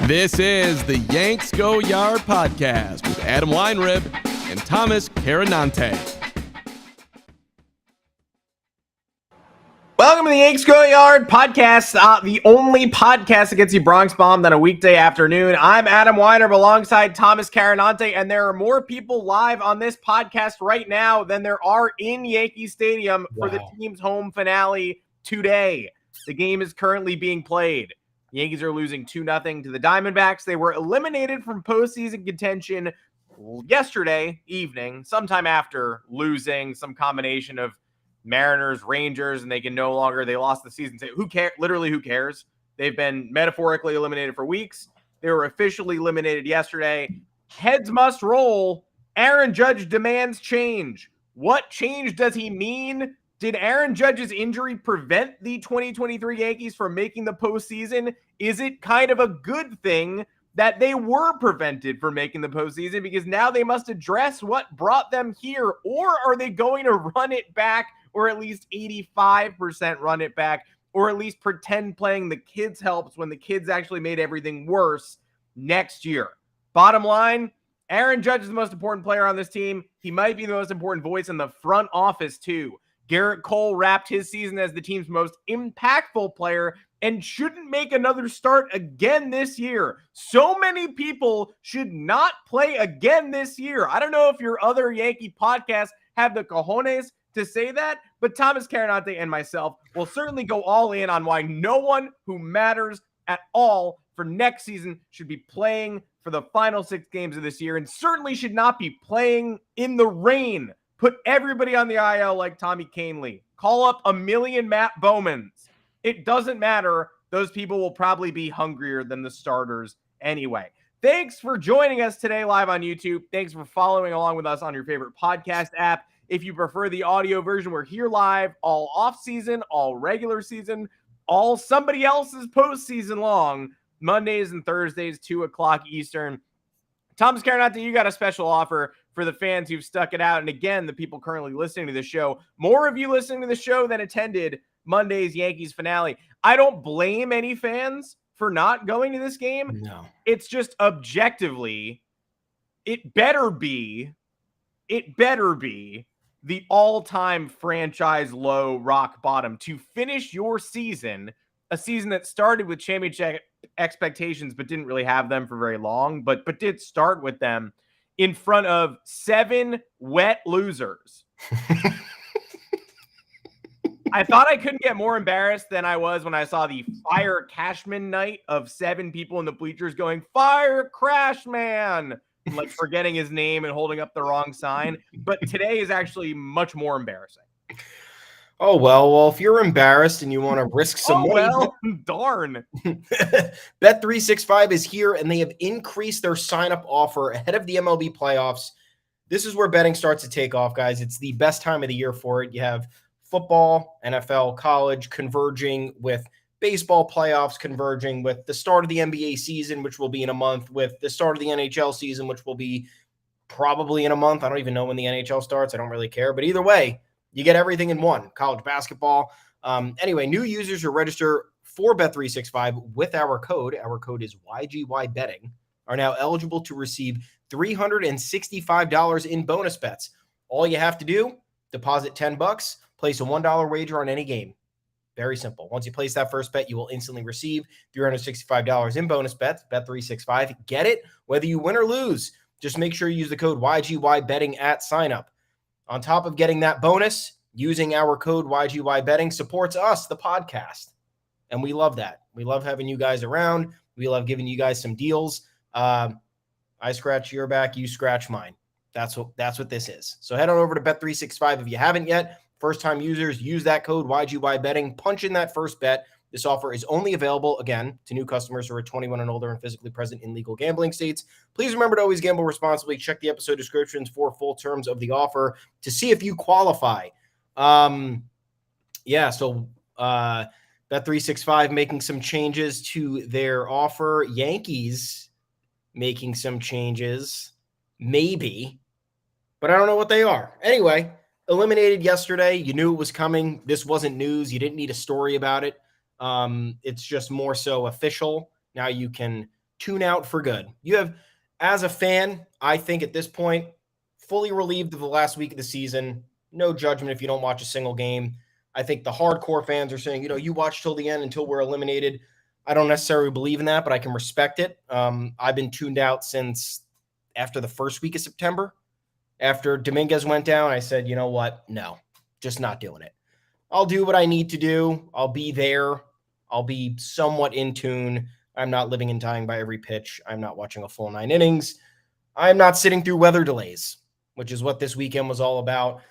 This is the Yanks Go Yard podcast with Adam Weinrib and Thomas Carinante. Welcome to the Yanks Go Yard podcast, the only podcast that gets you Bronx bombed on a weekday afternoon. I'm Adam Weinrib alongside Thomas Carinante, and there are more people live on this podcast right now than there are in Yankee Stadium for the team's home finale today. The game is currently being played. The Yankees are losing 2-0 to the Diamondbacks. They were eliminated from postseason contention yesterday evening, sometime after losing some combination of Mariners, Rangers, and they lost the season. Who cares? Literally, who cares? They've been metaphorically eliminated for weeks. They were officially eliminated yesterday. Heads must roll. Aaron Judge demands change. What change does he mean? Did Aaron Judge's injury prevent the 2023 Yankees from making the postseason? Is it kind of a good thing that they were prevented from making the postseason because now they must address what brought them here? Or are they going to run it back, or at least 85% run it back, or at least pretend playing the kids helps when the kids actually made everything worse next year? Bottom line, Aaron Judge is the most important player on this team. He might be the most important voice in the front office too. Gerrit Cole wrapped his season as the team's most impactful player and shouldn't make another start again this year. So many people should not play again this year. I don't know if your other Yankee podcasts have the cojones to say that, but Thomas Carinante and myself will certainly go all in on why no one who matters at all for next season should be playing for the final 6 games of this year, and certainly should not be playing in the rain. Put everybody on the IL like Tommy Canely. Call up a million Matt Bowmans. It doesn't matter. Those people will probably be hungrier than the starters anyway. Thanks for joining us today live on YouTube. Thanks for following along with us on your favorite podcast app. If you prefer the audio version, we're here live all off-season, all regular season, all somebody else's postseason long, Mondays and Thursdays, 2 o'clock Eastern. Thomas Carinante, you got a special offer for the fans who've stuck it out. And again, the people currently listening to the show, more of you listening to the show than attended Monday's Yankees finale. I don't blame any fans for not going to this game. No. It's just objectively, it better be the all-time franchise low rock bottom to finish your season, a season that started with championship expectations but didn't really have them for very long, but did start with them, in front of 7 wet losers. I thought I couldn't get more embarrassed than I was when I saw the Fire Cashman night of 7 people in the bleachers going, "Fire Crashman!" like forgetting his name and holding up the wrong sign. But today is actually much more embarrassing. Oh, well, if you're embarrassed and you want to risk some money, darn. Bet365 is here, and they have increased their sign-up offer ahead of the MLB playoffs. This is where betting starts to take off, guys. It's the best time of the year for it. You have football, NFL, college converging with baseball playoffs, converging with the start of the NBA season, which will be in a month, with the start of the NHL season, which will be probably in a month. I don't even know when the NHL starts. I don't really care. But either way, you get everything in one. College basketball. Anyway, new users who register for Bet365 with our code is YGYBetting, are now eligible to receive $365 in bonus bets. All you have to do, deposit $10, place a $1 wager on any game. Very simple. Once you place that first bet, you will instantly receive $365 in bonus bets. Bet365. Get it whether you win or lose. Just make sure you use the code YGYBetting at signup. On top of getting that bonus, using our code YGYBetting supports us, the podcast. And we love that. We love having you guys around. We love giving you guys some deals. I scratch your back, you scratch mine. That's what this is. So head on over to Bet365 if you haven't yet. First-time users, use that code YGYBetting. Punch in that first bet. This offer is only available, again, to new customers who are 21 and older and physically present in legal gambling states. Please remember to always gamble responsibly. Check the episode descriptions for full terms of the offer to see if you qualify. Bet365 making some changes to their offer. Yankees making some changes, maybe, but I don't know what they are. Anyway, eliminated yesterday. You knew it was coming. This wasn't news. You didn't need a story about it. It's just more so official. Now you can tune out for good. You have, as a fan, I think at this point, fully relieved of the last week of the season. No judgment if you don't watch a single game. I think the hardcore fans are saying, you watch till the end until we're eliminated. I don't necessarily believe in that, but I can respect it. I've been tuned out since after the first week of September. After Dominguez went down, I said, you know what? No, just not doing it. I'll do what I need to do. I'll be there. I'll be somewhat in tune. I'm not living and dying by every pitch. I'm not watching a full 9 innings. I'm not sitting through weather delays, which is what this weekend was all about.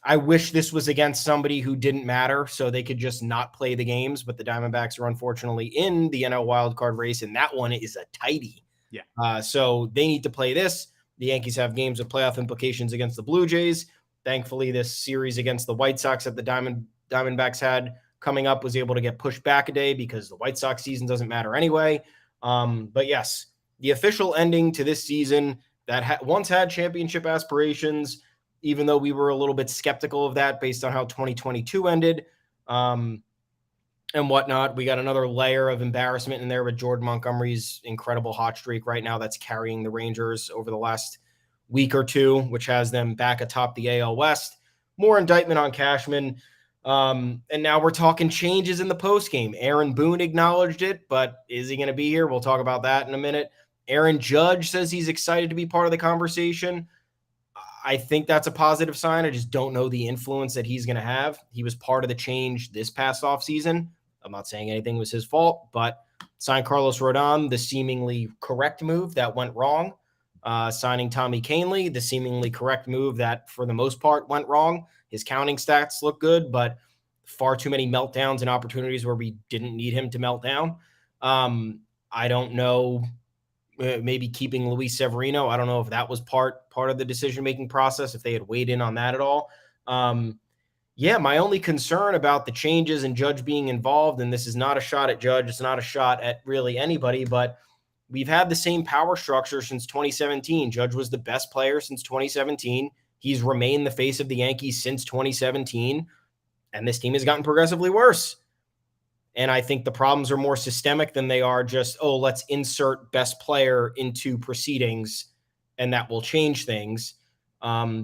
I wish this was against somebody who didn't matter so they could just not play the games, but the Diamondbacks are unfortunately in the NL wildcard race, and that one is a tighty. Yeah. So they need to play this. The Yankees have games with playoff implications against the Blue Jays. Thankfully, this series against the White Sox that the Diamondbacks had coming up was able to get pushed back a day because the White Sox season doesn't matter anyway. But yes, the official ending to this season that once had championship aspirations, even though we were a little bit skeptical of that based on how 2022 ended and whatnot. We got another layer of embarrassment in there with Jordan Montgomery's incredible hot streak right now that's carrying the Rangers over the last week or two, which has them back atop the AL West. More indictment on Cashman. And now we're talking changes in the postgame. Aaron Boone acknowledged it, but is he going to be here? We'll talk about that in a minute. Aaron Judge says he's excited to be part of the conversation. I think that's a positive sign. I just don't know the influence that he's going to have. He was part of the change this past offseason. I'm not saying anything was his fault, but signed Carlos Rodon, the seemingly correct move that went wrong. Signing Tommy Kahnle, the seemingly correct move that for the most part went wrong. His counting stats look good, but far too many meltdowns and opportunities where we didn't need him to melt down. I don't know. Maybe keeping Luis Severino. I don't know if that was part of the decision-making process, if they had weighed in on that at all. My only concern about the changes and Judge being involved, and this is not a shot at Judge, it's not a shot at really anybody, but we've had the same power structure since 2017. Judge was the best player since 2017. He's remained the face of the Yankees since 2017, and this team has gotten progressively worse. And I think the problems are more systemic than they are just, let's insert best player into proceedings and that will change things,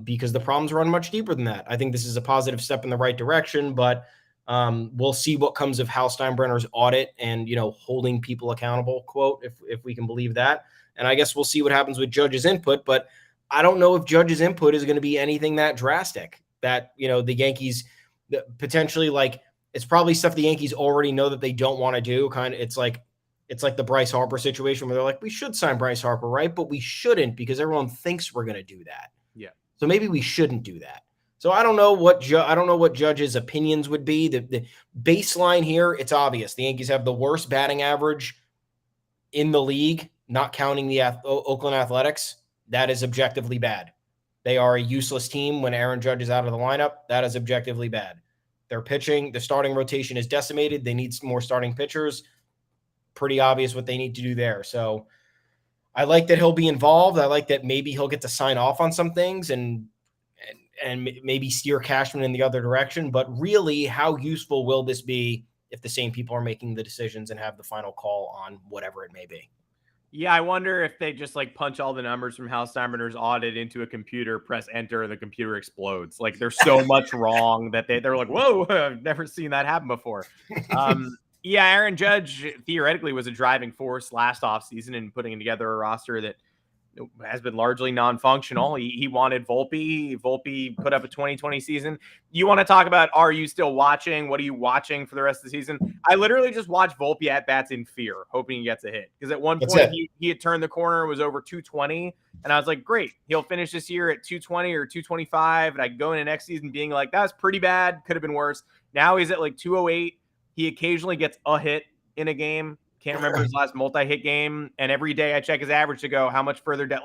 because the problems run much deeper than that. I think this is a positive step in the right direction, but we'll see what comes of Hal Steinbrenner's audit and, holding people accountable, quote, if we can believe that. And I guess we'll see what happens with Judge's input, but I don't know if Judge's input is going to be anything that drastic that, the Yankees potentially it's probably stuff the Yankees already know that they don't want to do. It's like the Bryce Harper situation where they're like, we should sign Bryce Harper, right? But we shouldn't because everyone thinks we're going to do that. Yeah. So maybe we shouldn't do that. So I don't know what Judge's opinions would be. The baseline here, it's obvious. The Yankees have the worst batting average in the league, not counting the Oakland Athletics. That is objectively bad. They are a useless team when Aaron Judge is out of the lineup. That is objectively bad. They're pitching. The starting rotation is decimated. They need some more starting pitchers. Pretty obvious what they need to do there. So I like that he'll be involved. I like that maybe he'll get to sign off on some things and maybe steer Cashman in the other direction. But really, how useful will this be if the same people are making the decisions and have the final call on whatever it may be? Yeah, I wonder if they just punch all the numbers from Hal Steinbrenner's audit into a computer, press enter, and the computer explodes. There's so much wrong that they're like, whoa, I've never seen that happen before. Aaron Judge theoretically was a driving force last offseason in putting together a roster that has been largely non-functional. He wanted Volpe. Volpe put up a 2020 season. You want to talk about, are you still watching? What are you watching for the rest of the season? I literally just watched Volpe at bats in fear, hoping he gets a hit. Because at one point he had turned the corner and was over 220. And I was like, great, he'll finish this year at 220 or 225. And I go into next season being like, that's pretty bad. Could have been worse. Now he's at 208. He occasionally gets a hit in a game. Can't remember his last multi-hit game. And every day I check his average to go, how much further down?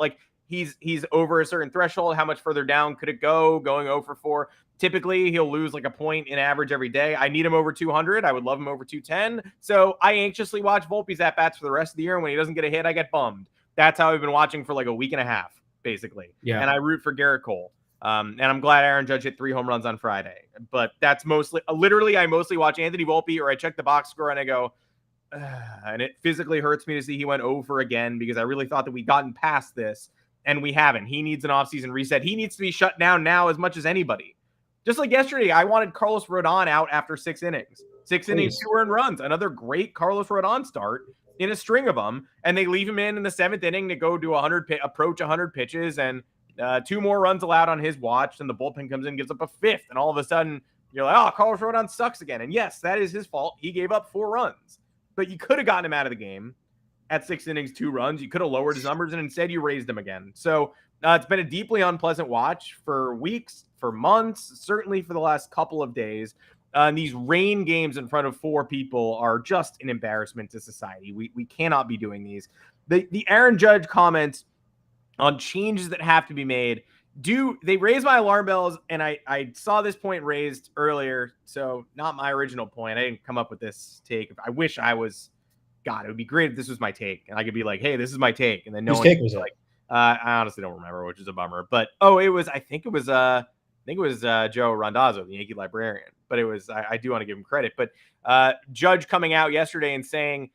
He's over a certain threshold. How much further down could it go? Going 0 for 4. Typically, he'll lose a point in average every day. I need him over 200. I would love him over 210. So I anxiously watch Volpe's at-bats for the rest of the year. And when he doesn't get a hit, I get bummed. That's how I've been watching for a week and a half, basically. Yeah. And I root for Gerrit Cole. And I'm glad Aaron Judge hit 3 home runs on Friday. But that's mostly, literally, I mostly watch Anthony Volpe or I check the box score and I go, and it physically hurts me to see he went over again because I really thought that we'd gotten past this, and we haven't. He needs an offseason reset. He needs to be shut down now as much as anybody. Just like yesterday, I wanted Carlos Rodon out after 6 innings. 6 innings, 2 earned runs. Another great Carlos Rodon start in a string of them, and they leave him in the 7th inning to go do approach 100 pitches, and 2 more runs allowed on his watch, and the bullpen comes in, gives up a 5th, and all of a sudden, you're like, oh, Carlos Rodon sucks again. And yes, that is his fault. He gave up 4 runs. But you could have gotten him out of the game at 6 innings, 2 runs. You could have lowered his numbers, and instead you raised him again. So it's been a deeply unpleasant watch for weeks, for months, certainly for the last couple of days. And these rain games in front of 4 people are just an embarrassment to society. We cannot be doing these. The Aaron Judge comments on changes that have to be made they raise my alarm bells, and I saw this point raised earlier, so not my original point. I didn't come up with this take. I wish I was, God, it would be great if this was my take, and I could be like, hey, this is my take, and then no one was like, I honestly don't remember, which is a bummer. But I think it was Joe Randazzo, the Yankee librarian. But it was, I do want to give him credit. But Judge coming out yesterday and saying,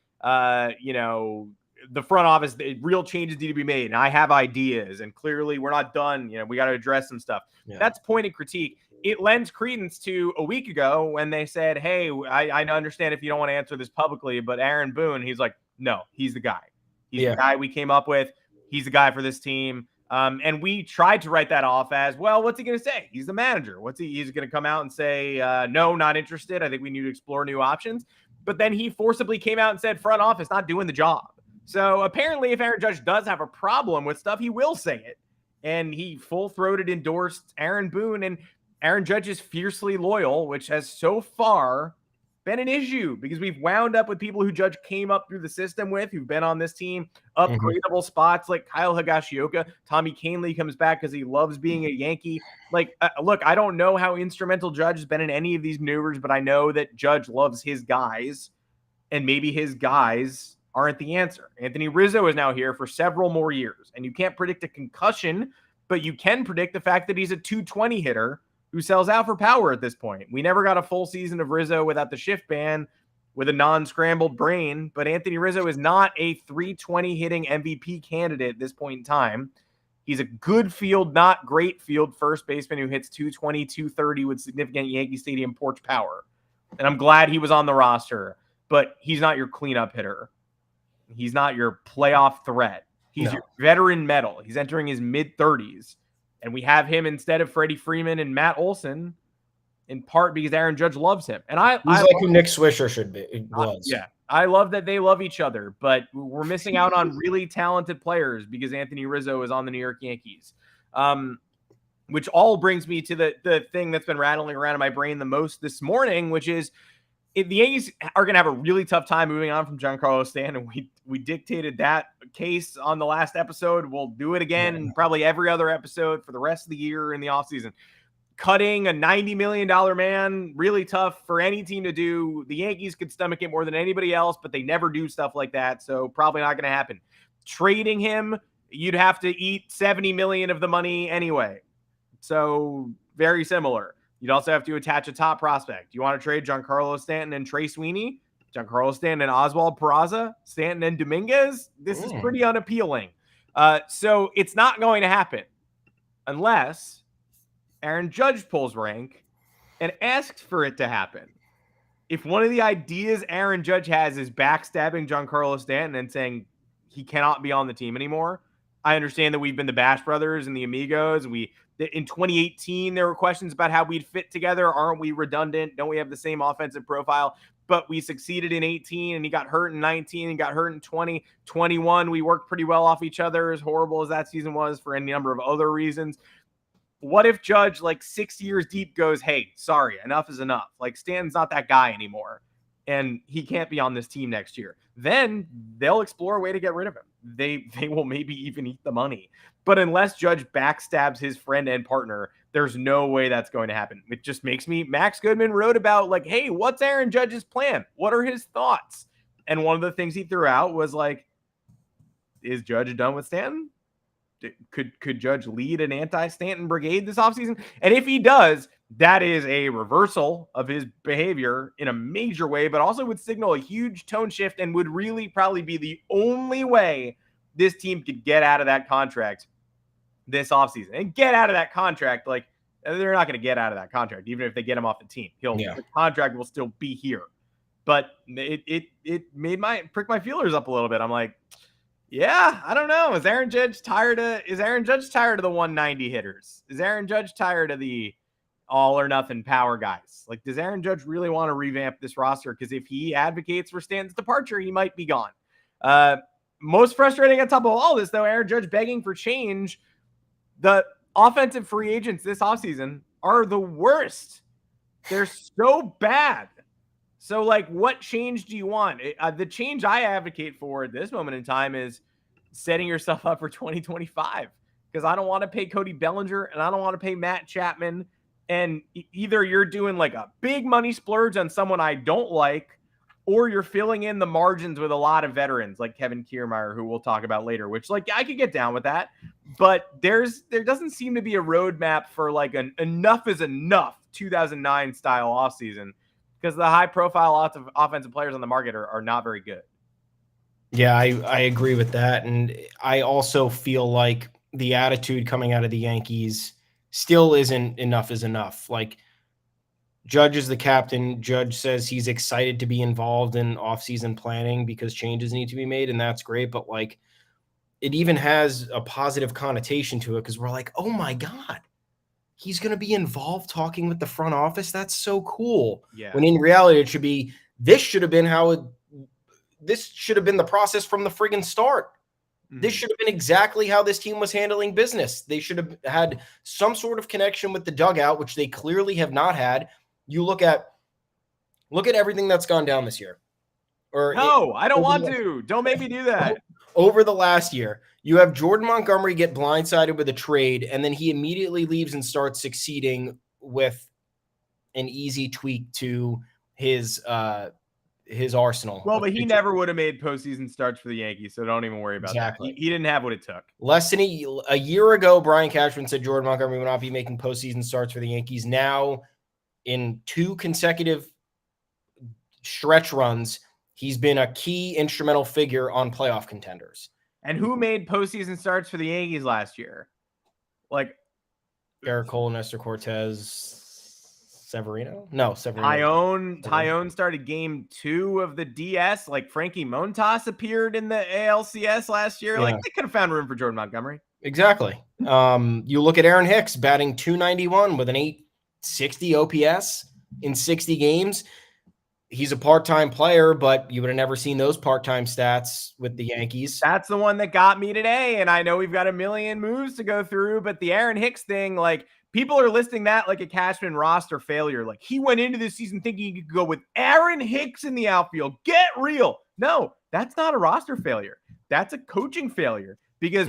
the front office, real changes need to be made, and I have ideas, and clearly we're not done. We got to address some stuff. Yeah. That's pointed critique. It lends credence to a week ago when they said, hey, I understand if you don't want to answer this publicly, but Aaron Boone, he's like, no, he's the guy. He's the guy we came up with. He's the guy for this team. And we tried to write that off as, well, what's he going to say? He's the manager. He's going to come out and say, no, not interested. I think we need to explore new options. But then he forcibly came out and said, front office not doing the job. So apparently if Aaron Judge does have a problem with stuff, he will say it. And he full-throated endorsed Aaron Boone, and Aaron Judge is fiercely loyal, which has so far been an issue because we've wound up with people who Judge came up through the system with, who've been on this team, upgradable spots like Kyle Higashioka. Tommy Kahnle comes back because he loves being a Yankee. Look, I don't know how instrumental Judge has been in any of these maneuvers, but I know that Judge loves his guys, and maybe his guys aren't the answer. Anthony Rizzo is now here for several more years, and you can't predict a concussion, but you can predict the fact that he's a 220 hitter who sells out for power at this point. We never got a full season of Rizzo without the shift ban with a non-scrambled brain, but Anthony Rizzo is not a 320 hitting MVP candidate at this point in time. He's a good field, not great field first baseman who hits 220, 230 with significant Yankee Stadium porch power. And I'm glad he was on the roster, but he's not your cleanup hitter. He's not your playoff threat. He's your veteran metal. He's entering his mid-30s. And we have him instead of Freddie Freeman and Matt Olson, in part because Aaron Judge loves him. And he's like who Nick Swisher should be. I love that they love each other, but we're missing out on really talented players because Anthony Rizzo is on the New York Yankees. Which all brings me to the thing that's been rattling around in my brain the most this morning, which is the Yankees are going to have a really tough time moving on from Giancarlo Stanton. We dictated that case on the last episode. We'll do it again and probably every other episode for the rest of the year in the offseason. Cutting a $90 million man, really tough for any team to do. The Yankees could stomach it more than anybody else, but they never do stuff like that, so probably not going to happen. Trading him, you'd have to eat $70 million of the money anyway. So very similar. You'd also have to attach a top prospect. You want to trade Giancarlo Stanton and Trey Sweeney? Giancarlo Stanton and Oswald Peraza? Stanton and Dominguez? This is pretty unappealing. So it's not going to happen unless Aaron Judge pulls rank and asks for it to happen. If one of the ideas Aaron Judge has is backstabbing Giancarlo Stanton and saying he cannot be on the team anymore, I understand that we've been the Bash Brothers and the Amigos. In 2018, there were questions about how we'd fit together. Aren't we redundant? Don't we have the same offensive profile? But we succeeded in 18, and he got hurt in 19 and got hurt in 20. 21, we worked pretty well off each other, as horrible as that season was for any number of other reasons. What if Judge, 6 years deep, goes, hey, sorry, enough is enough. Stanton's not that guy anymore, and he can't be on this team next year. Then they'll explore a way to get rid of him. They will maybe even eat the money. But unless Judge backstabs his friend and partner, there's no way that's going to happen. It just makes me, Max Goodman wrote about hey, what's Aaron Judge's plan? What are his thoughts? And one of the things he threw out was is Judge done with Stanton? Could Judge lead an anti-Stanton brigade this offseason? And if he does, that is a reversal of his behavior in a major way, but also would signal a huge tone shift and would really probably be the only way this team could get out of that contract this offseason. And get out of that contract, like, they're not going to get out of that contract, even if they get him off the team. The contract will still be here. But it pricked my feelers up a little bit. I'm like, yeah, I don't know. Is Aaron Judge tired of the 190 hitters? Is Aaron Judge tired of the all or nothing power guys? Like, does Aaron Judge really want to revamp this roster? Because if he advocates for Stanton's departure, he might be gone. Most frustrating on top of all this, though, Aaron Judge begging for change. The offensive free agents this offseason are the worst. They're so bad. So, like, what change do you want? The change I advocate for at this moment in time is setting yourself up for 2025, because I don't want to pay Cody Bellinger and I don't want to pay Matt Chapman. And either you're doing like a big money splurge on someone I don't like, or you're filling in the margins with a lot of veterans like Kevin Kiermaier, who we'll talk about later, which, like, I could get down with that. But there doesn't seem to be a roadmap for like an enough is enough 2009 style offseason, because the high profile offensive players on the market are not very good. Yeah, I agree with that. And I also feel like the attitude coming out of the Yankees still isn't enough is enough. Like, Judge is the captain. Judge says he's excited to be involved in offseason planning because changes need to be made, and that's great. But, like, it even has a positive connotation to it because we're like, oh my God, he's going to be involved talking with the front office. That's so cool. Yeah. When in reality, it should be, this should have been the process from the friggin' start. This should have been exactly how this team was handling business. They should have had some sort of connection with the dugout, which they clearly have not had. You look at everything that's gone down this year. I don't want to. Don't make me do that. Over the last year, you have Jordan Montgomery get blindsided with a trade, and then he immediately leaves and starts succeeding with an easy tweak to his arsenal. Well, but he never would have made postseason starts for the Yankees, so don't even worry about that. He didn't have what it took. Less than a year ago, Brian Cashman said Jordan Montgomery would not be making postseason starts for the Yankees. Now, in 2 consecutive stretch runs, he's been a key instrumental figure on playoff contenders. And who made postseason starts for the Yankees last year? Like Gerrit Cole, Nestor Cortez, Severino? No, Severino. Tyone started game 2 of the DS. Like, Frankie Montas appeared in the ALCS last year. Yeah. Like, they could have found room for Jordan Montgomery. Exactly. You look at Aaron Hicks batting .291 with an .860 OPS in 60 games. He's a part-time player, but you would have never seen those part-time stats with the Yankees. That's the one that got me today. And I know we've got a million moves to go through, but the Aaron Hicks thing, like, people are listing that like a Cashman roster failure. Like, he went into this season thinking he could go with Aaron Hicks in the outfield. Get real. No, that's not a roster failure. That's a coaching failure. Because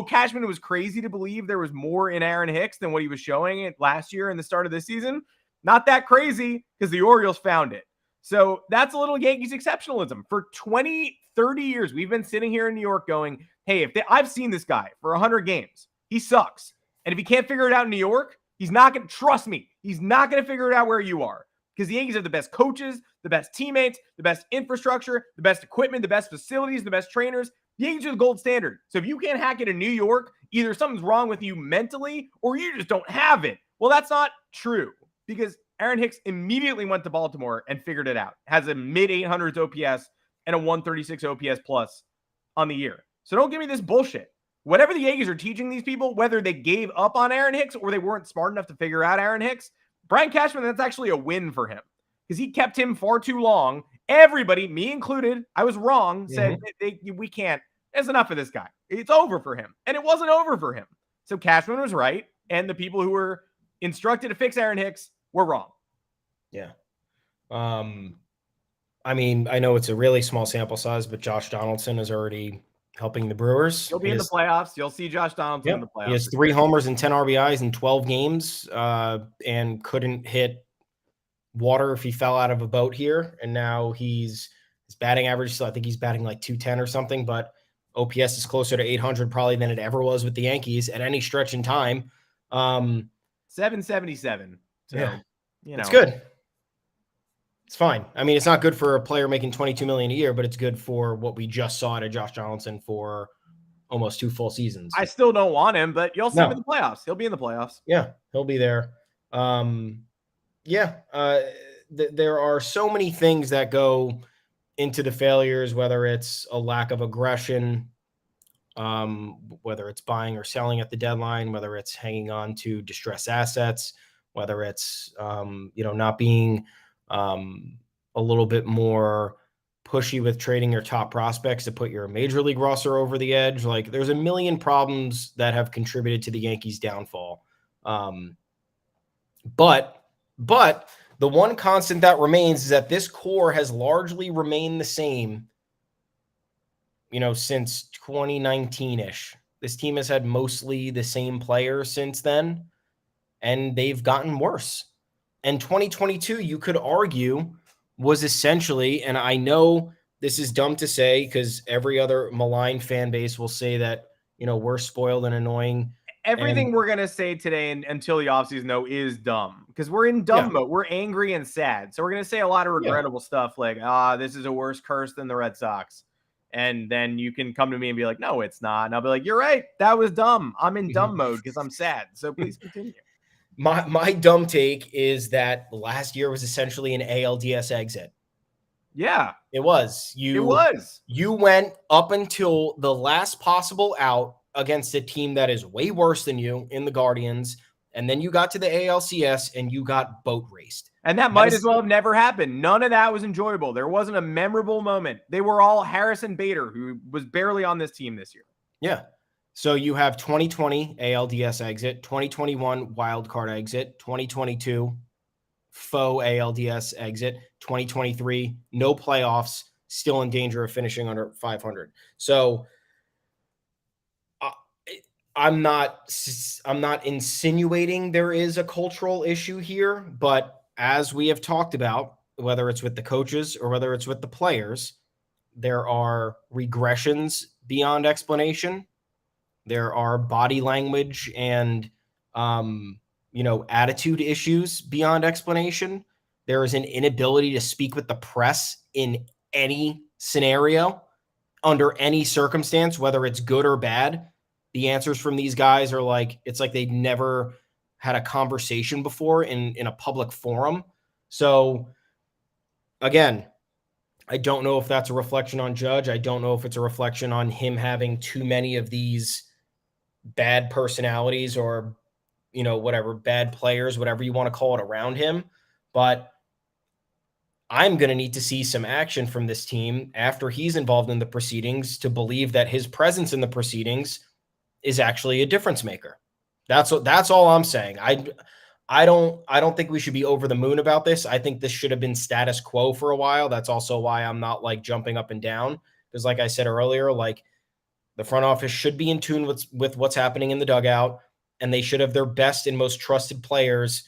Cashman was crazy to believe there was more in Aaron Hicks than what he was showing it last year and the start of this season. Not that crazy, because the Orioles found it. So that's a little Yankees exceptionalism. For 20, 30 years, we've been sitting here in New York going, hey, I've seen this guy for 100 games. He sucks. And if he can't figure it out in New York, he's not going to, trust me, he's not going to figure it out where you are. Because the Yankees have the best coaches, the best teammates, the best infrastructure, the best equipment, the best facilities, the best trainers. The Yankees are the gold standard. So if you can't hack it in New York, either something's wrong with you mentally or you just don't have it. Well, that's not true, because Aaron Hicks immediately went to Baltimore and figured it out. Has a mid-800s OPS and a 136 OPS plus on the year. So don't give me this bullshit. Whatever the Yankees are teaching these people, whether they gave up on Aaron Hicks or they weren't smart enough to figure out Aaron Hicks, Brian Cashman, that's actually a win for him, because he kept him far too long. Everybody, me included, I was wrong, said we can't. There's enough of this guy. It's over for him. And it wasn't over for him. So Cashman was right, and the people who were instructed to fix Aaron Hicks were wrong. Yeah. I mean, I know it's a really small sample size, but Josh Donaldson is already helping the Brewers. He'll be in the playoffs. You'll see Josh Donaldson in the playoffs. He has 3 homers and 10 RBIs in 12 games, and couldn't hit water if he fell out of a boat here. And now his batting average, so I think he's batting like 210 or something, but OPS is closer to 800 probably than it ever was with the Yankees at any stretch in time. 777. So, yeah, you know, it's good. It's fine. I mean, it's not good for a player making $22 million a year, but it's good for what we just saw out of Josh Donaldson for almost 2 full seasons. I still don't want him, but you'll see him in the playoffs. He'll be in the playoffs. Yeah, he'll be there. There are so many things that go into the failures, whether it's a lack of aggression, whether it's buying or selling at the deadline, whether it's hanging on to distressed assets, whether it's not being a little bit more pushy with trading your top prospects to put your major league roster over the edge. Like, there's a million problems that have contributed to the Yankees' downfall. But the one constant that remains is that this core has largely remained the same, since 2019-ish. This team has had mostly the same players since then, and they've gotten worse. And 2022, you could argue, was essentially, and I know this is dumb to say because every other maligned fan base will say that, we're spoiled and annoying. Everything we're going to say today until the offseason, though, is dumb because we're in dumb mode. We're angry and sad. So we're going to say a lot of regrettable stuff like, this is a worse curse than the Red Sox. And then you can come to me and be like, no, it's not. And I'll be like, you're right. That was dumb. I'm in dumb mode because I'm sad. So please continue. My dumb take is that last year was essentially an ALDS exit. Yeah. It was. You went up until the last possible out against a team that is way worse than you in the Guardians, and then you got to the ALCS and you got boat raced. And that might as well have never happened. None of that was enjoyable. There wasn't a memorable moment. They were all Harrison Bader, who was barely on this team this year. Yeah. So you have 2020 ALDS exit, 2021 wild card exit, 2022 faux ALDS exit, 2023 no playoffs, still in danger of finishing under 500. So I'm not insinuating there is a cultural issue here, but as we have talked about, whether it's with the coaches or whether it's with the players, there are regressions beyond explanation. There are body language and, attitude issues beyond explanation. There is an inability to speak with the press in any scenario, under any circumstance, whether it's good or bad. The answers from these guys are it's like they've never had a conversation before in a public forum. So again, I don't know if that's a reflection on Judge. I don't know if it's a reflection on him having too many of these bad personalities or, whatever, bad players, whatever you want to call it, around him. But I'm going to need to see some action from this team after he's involved in the proceedings to believe that his presence in the proceedings is actually a difference maker. That's all I'm saying. I don't think we should be over the moon about this. I think this should have been status quo for a while. That's also why I'm not jumping up and down, because like I said earlier, the front office should be in tune with what's happening in the dugout, and they should have their best and most trusted players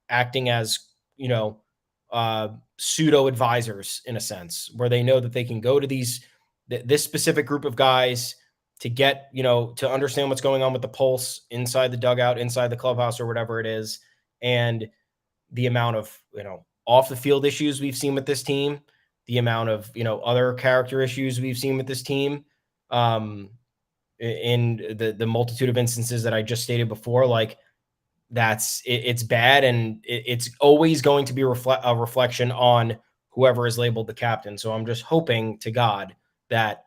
acting as, pseudo advisors in a sense, where they know that they can go to this specific group of guys to get, to understand what's going on with the pulse inside the dugout, inside the clubhouse, or whatever it is. And the amount of, off the field issues we've seen with this team, the amount of, other character issues we've seen with this team, in the multitude of instances that I just stated before, it's bad. And it's always going to be a reflection on whoever is labeled the captain. So I'm just hoping to God that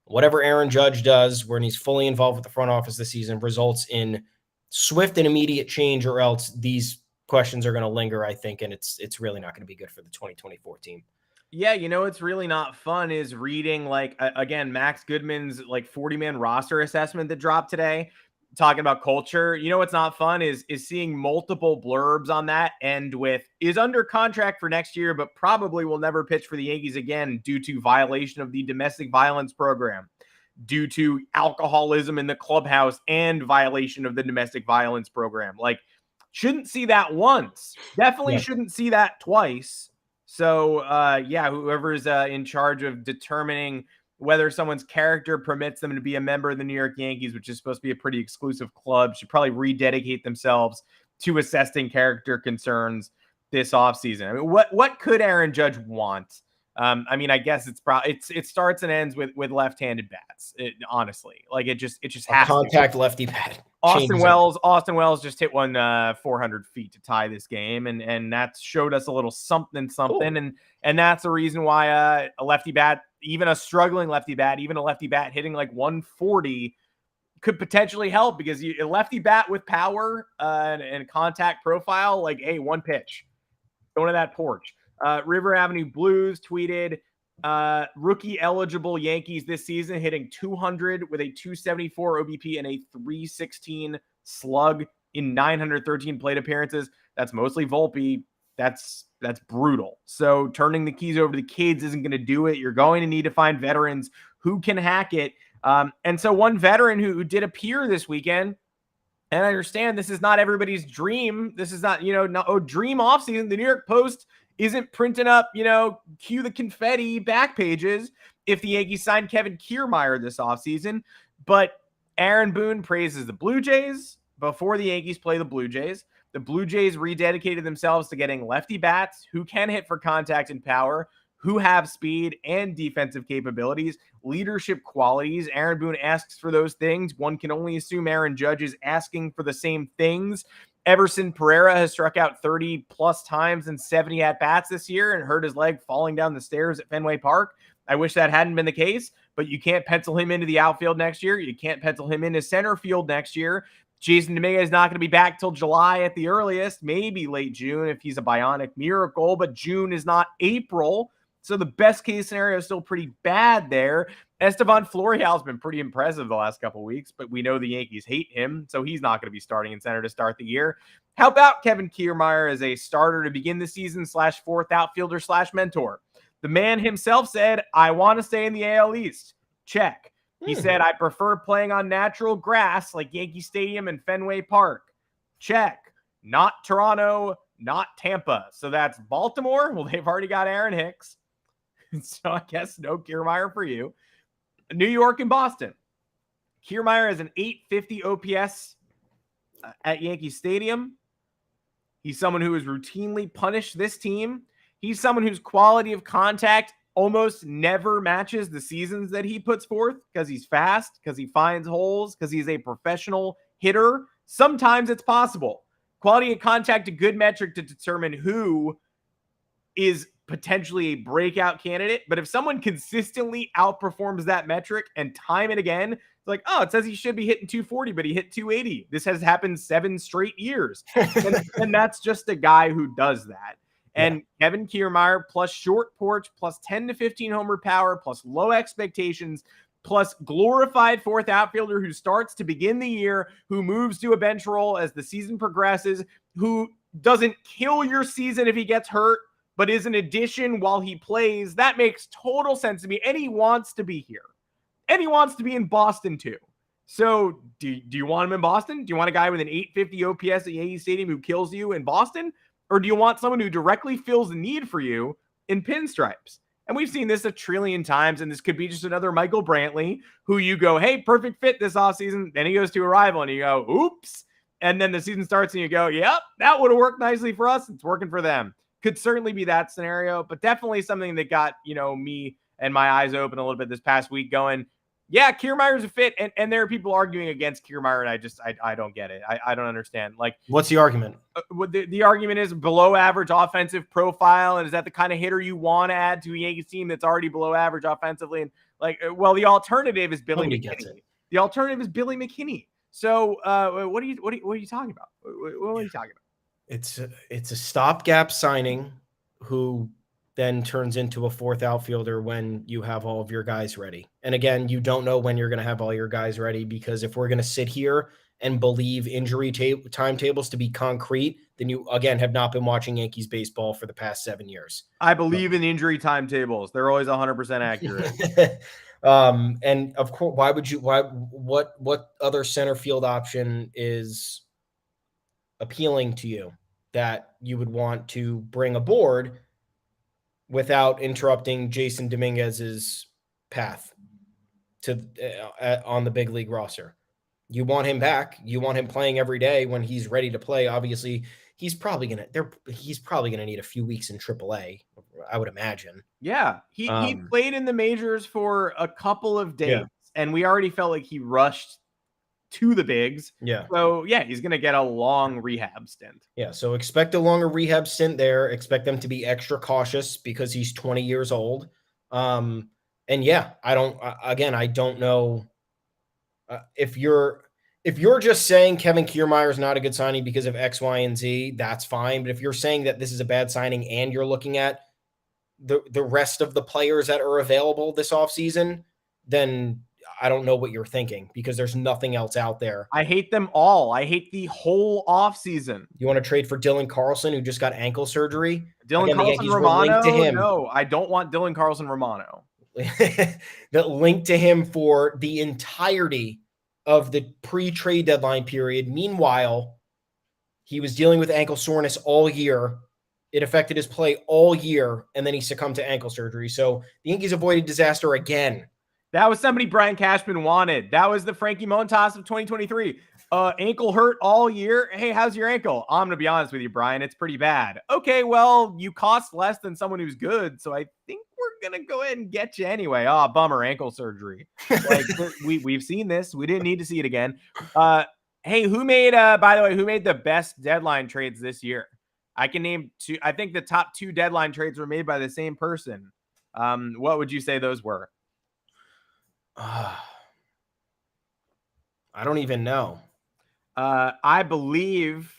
whatever Aaron Judge does when he's fully involved with the front office this season results in swift and immediate change, or else these questions are going to linger, I think, and it's really not going to be good for the 2024 team. Yeah, it's really not fun is reading, again, Max Goodman's 40-man roster assessment that dropped today, talking about culture. What's not fun is seeing multiple blurbs on that end with, is under contract for next year, but probably will never pitch for the Yankees again due to violation of the domestic violence program, due to alcoholism in the clubhouse and violation of the domestic violence program. Shouldn't see that once. Definitely shouldn't see that twice. So, whoever's in charge of determining whether someone's character permits them to be a member of the New York Yankees, which is supposed to be a pretty exclusive club, should probably rededicate themselves to assessing character concerns this offseason. I mean, what could Aaron Judge want? I mean, I guess it starts and ends with left-handed bats. Honestly, like it just has contact to. lefty bat. Austin Wells just hit one 400 feet to tie this game, and that showed us a little something, Ooh. and that's the reason why a lefty bat, even a struggling lefty bat, even a lefty bat hitting like 140 could potentially help, because a lefty bat with power and contact profile, like, hey, one pitch, going to that porch. River Avenue Blues tweeted, rookie eligible Yankees this season hitting 200 with a 274 OBP and a 316 slug in 913 plate appearances. That's mostly Volpe. That's brutal. So turning the keys over to the kids isn't going to do it. You're going to need to find veterans who can hack it. And so one veteran who did appear this weekend, and I understand this is not everybody's dream. This is not, dream offseason. The New York Post isn't printing up, cue the confetti back pages if the Yankees signed Kevin Kiermaier this offseason. But Aaron Boone praises the Blue Jays before the Yankees play the Blue Jays. The Blue Jays rededicated themselves to getting lefty bats who can hit for contact and power, who have speed and defensive capabilities, leadership qualities. Aaron Boone asks for those things. One can only assume Aaron Judge is asking for the same things. Everson Pereira has struck out 30 plus times and 70 at-bats this year and hurt his leg falling down the stairs at Fenway Park. I wish that hadn't been the case, but you can't pencil him into the outfield next year. You can't pencil him into center field next year. Jason Dominguez is not going to be back till July at the earliest, maybe late June if he's a bionic miracle, but June is not April. So the best case scenario is still pretty bad there. Estevan Florial has been pretty impressive the last couple of weeks, but we know the Yankees hate him, so he's not going to be starting in center to start the year. How about Kevin Kiermaier as a starter to begin the season / fourth outfielder / mentor? The man himself said, I want to stay in the AL East. Check. He said, I prefer playing on natural grass like Yankee Stadium and Fenway Park. Check. Not Toronto, not Tampa. So that's Baltimore. Well, they've already got Aaron Hicks. So I guess no Kiermaier for you. New York and Boston. Kiermaier has an 850 OPS at Yankee Stadium. He's someone who has routinely punished this team. He's someone whose quality of contact almost never matches the seasons that he puts forth, because he's fast, because he finds holes, because he's a professional hitter. Sometimes it's possible. Quality of contact, a good metric to determine who is potentially a breakout candidate. But if someone consistently outperforms that metric and time and again, it's like, oh, it says he should be hitting 240, but he hit 280. This has happened 7 straight years. and that's just a guy who does that. And Kevin Kiermaier plus short porch plus 10 to 15 homer power plus low expectations plus glorified fourth outfielder who starts to begin the year, who moves to a bench role as the season progresses, who doesn't kill your season if he gets hurt, but is an addition while he plays. That makes total sense to me. And he wants to be here. And he wants to be in Boston too. So do you want him in Boston? Do you want a guy with an 850 OPS at Yankee Stadium who kills you in Boston? Or do you want someone who directly fills the need for you in pinstripes? And we've seen this a trillion times, and this could be just another Michael Brantley who you go, hey, perfect fit this offseason. Then he goes to a rival, and you go, oops. And then the season starts, and you go, yep, that would have worked nicely for us. It's working for them. Could certainly be that scenario, but definitely something that got, me and my eyes open a little bit this past week going, yeah, Kiermaier's a fit. And there are people arguing against Kiermaier, and I don't get it. I don't understand. Like, what's the argument? The argument is below average offensive profile. And is that the kind of hitter you want to add to a Yankees team that's already below average offensively? And the alternative is Billy McKinney. The alternative is Billy McKinney. So what are you talking about? What are you talking about? It's a stopgap signing who then turns into a fourth outfielder when you have all of your guys ready. And again, you don't know when you're going to have all your guys ready, because if we're going to sit here and believe injury timetables to be concrete, then you, again, have not been watching Yankees baseball for the past 7 years. I believe in injury timetables. They're always 100% accurate. And of course, what other center field option is appealing to you that you would want to bring aboard without interrupting Jason Dominguez's path? on the big league roster. You want him back. You want him playing every day when he's ready to play. Obviously, he's probably gonna need a few weeks in AAA, I would imagine. Yeah, he played in the majors for a couple of days, and we already felt like he rushed to the bigs. Yeah. So yeah, he's gonna get a long rehab stint. Yeah. So expect a longer rehab stint there. Expect them to be extra cautious because he's 20 years old. And yeah, I don't know if you're just saying Kevin Kiermaier is not a good signing because of X, Y, and Z, that's fine. But if you're saying that this is a bad signing and you're looking at the rest of the players that are available this offseason, then I don't know what you're thinking because there's nothing else out there. I hate them all. I hate the whole offseason. You want to trade for Dylan Carlson, who just got ankle surgery? Dylan Carlson Romano? No, I don't want Dylan Carlson Romano. That linked to him for the entirety of the pre-trade deadline period. Meanwhile, he was dealing with ankle soreness all year. It affected his play all year, and then he succumbed to ankle surgery. So the Yankees avoided disaster again. That was somebody Brian Cashman wanted. That was the Frankie Montas of 2023. Ankle hurt all year. Hey, how's your ankle? I'm going to be honest with you, Brian. It's pretty bad. Okay, well, you cost less than someone who's good, so I think we're going to go ahead and get you anyway. Oh, bummer, ankle surgery. Like, we've seen this. We didn't need to see it again. Hey, by the way, who made the best deadline trades this year? I can name two. I think the top two deadline trades were made by the same person. What would you say those were? I don't even know. I believe,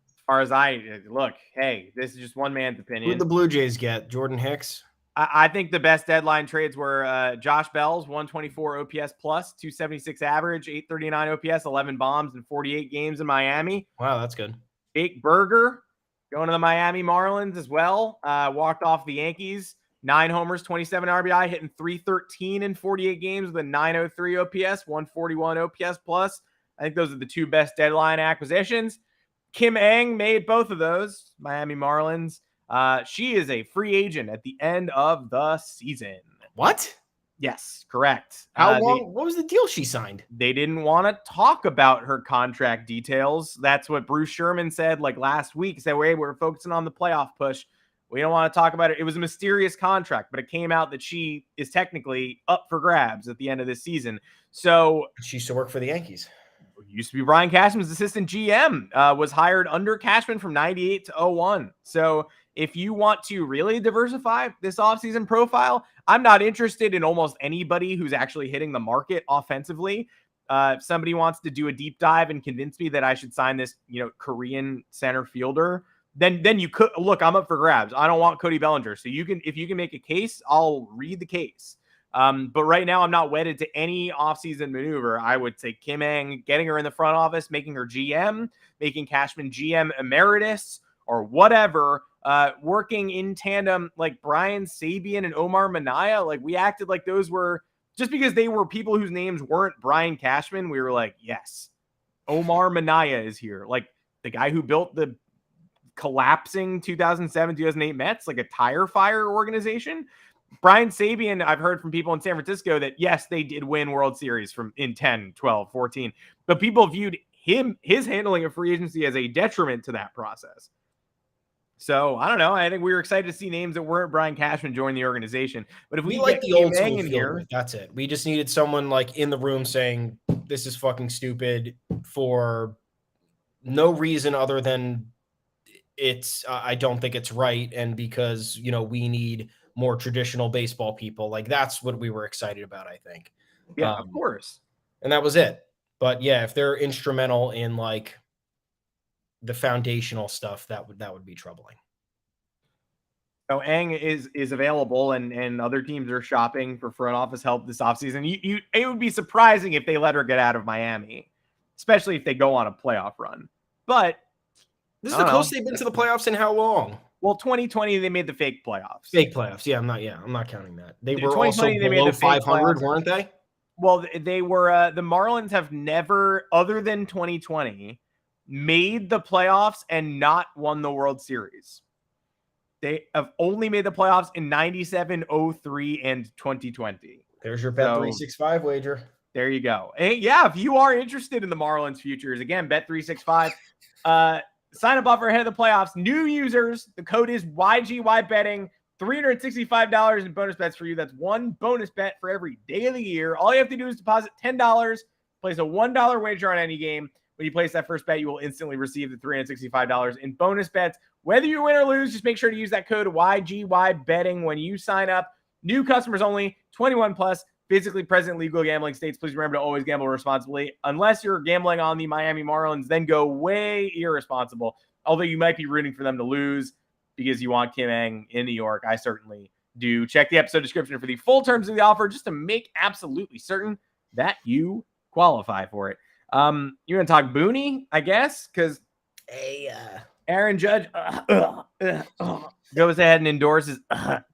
as far as I look, hey, this is just one man's opinion. Who did the Blue Jays get? Jordan Hicks? I think the best deadline trades were Josh Bell's 124 OPS plus, 276 average, 839 OPS, 11 bombs in 48 games in Miami. Wow, that's good. Jake Berger going to the Miami Marlins as well. Walked off the Yankees. 9 homers, 27 RBI, hitting 313 in 48 games with a 903 OPS, 141 OPS plus. I think those are the two best deadline acquisitions. Kim Ng made both of those, Miami Marlins. She is a free agent at the end of the season. What? Yes, correct. How long? What was the deal she signed? They didn't want to talk about her contract details. That's what Bruce Sherman said like last week. He said, we're focusing on the playoff push. We don't want to talk about it. It was a mysterious contract, but it came out that she is technically up for grabs at the end of this season. So she used to work for the Yankees. Used to be Brian Cashman's assistant GM, was hired under Cashman from 98 to 01. So if you want to really diversify this offseason profile, I'm not interested in almost anybody who's actually hitting the market offensively. If somebody wants to do a deep dive and convince me that I should sign this, Korean center fielder, then you could look. I'm up for grabs. I don't want Cody Bellinger. So if you can make a case, I'll read the case. But right now I'm not wedded to any offseason maneuver. I would say Kim Ng, getting her in the front office, making her GM, making Cashman GM emeritus or whatever, working in tandem like Brian Sabian and Omar Minaya. Like we acted like those were just because they were people whose names weren't Brian Cashman. We were like, yes, Omar Minaya is here. Like the guy who built the collapsing 2007, 2008 Mets, like a tire fire organization. Brian Sabian, I've heard from people in San Francisco that, yes, they did win World Series in 10, 12, 14, but people viewed his handling of free agency as a detriment to that process. So I don't know. I think we were excited to see names that weren't Brian Cashman join the organization. But if we like the old school in here, that's it. We just needed someone like in the room saying this is fucking stupid for no reason other than I don't think it's right. And because, we need more traditional baseball people. Like that's what we were excited about, I think. Yeah, of course. And that was it. But yeah, if they're instrumental in like the foundational stuff, that would be troubling. So Ng is available and other teams are shopping for front office help this offseason. It would be surprising if they let her get out of Miami, especially if they go on a playoff run. But this is the closest they've been to the playoffs in how long? Well, 2020 they made the fake playoffs. Fake playoffs. Yeah, I'm not counting that. They were also below 500, weren't they? Well, they were the Marlins have never, other than 2020, made the playoffs and not won the World Series. They have only made the playoffs in 97, 03, and 2020. There's your So, Bet365 wager. There you go. Hey, yeah, if you are interested in the Marlins futures, again, Bet365. Sign up offer ahead of the playoffs. New users, the code is YGY betting. $365 in bonus bets for you. That's one bonus bet for every day of the year. All you have to do is deposit $10, place a $1 wager on any game. When you place that first bet, you will instantly receive the $365 in bonus bets. Whether you win or lose, just make sure to use that code YGY betting when you sign up. New customers only, 21 plus, physically present in legal gambling states. Please remember to always gamble responsibly. Unless you're gambling on the Miami Marlins, then go way irresponsible. Although you might be rooting for them to lose because you want Kiermaier in New York. I certainly do. Check the episode description for the full terms of the offer just to make absolutely certain that you qualify for it. You're going to talk Boone, I guess, because Aaron Judge goes ahead and endorses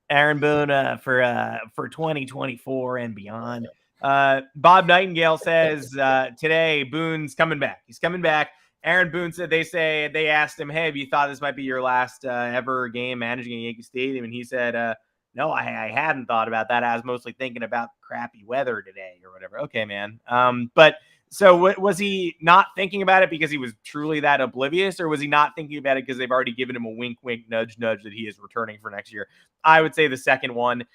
Aaron Boone for 2024 and beyond. Bob Nightingale says today Boone's coming back. He's coming back. Aaron Boone said they asked him, hey, have you thought this might be your last ever game managing a Yankee Stadium? And he said, no, I hadn't thought about that. I was mostly thinking about crappy weather today or whatever. Okay, man. But so was he not thinking about it because he was truly that oblivious, or was he not thinking about it because they've already given him a wink, wink, nudge, nudge that he is returning for next year? I would say the second one.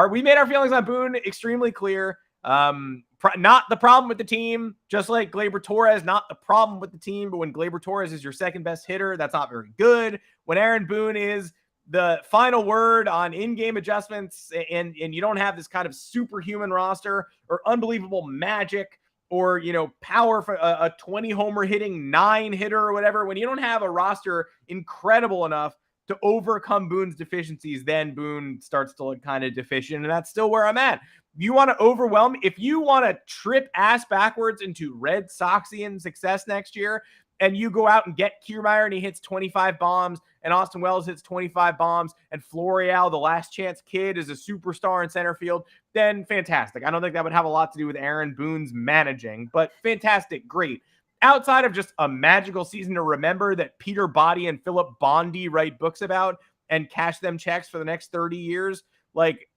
We made our feelings on Boone extremely clear. Not the problem with the team, just like Gleyber Torres, not the problem with the team. But when Gleyber Torres is your second best hitter, that's not very good. When Aaron Boone is the final word on in-game adjustments and you don't have this kind of superhuman roster or unbelievable magic or, power for a 20 homer hitting 9 hitter or whatever, when you don't have a roster incredible enough to overcome Boone's deficiencies, then Boone starts to look kind of deficient. And that's still where I'm at. You want to overwhelm, if you want to trip ass backwards into Red Soxian success next year, and you go out and get Kiermaier and he hits 25 bombs, and Austin Wells hits 25 bombs, and Florial, the last chance kid, is a superstar in center field, then fantastic. I don't think that would have a lot to do with Aaron Boone's managing, but fantastic, great. Outside of just a magical season to remember that Peter Body and Philip Bondi write books about and cash them checks for the next 30 years,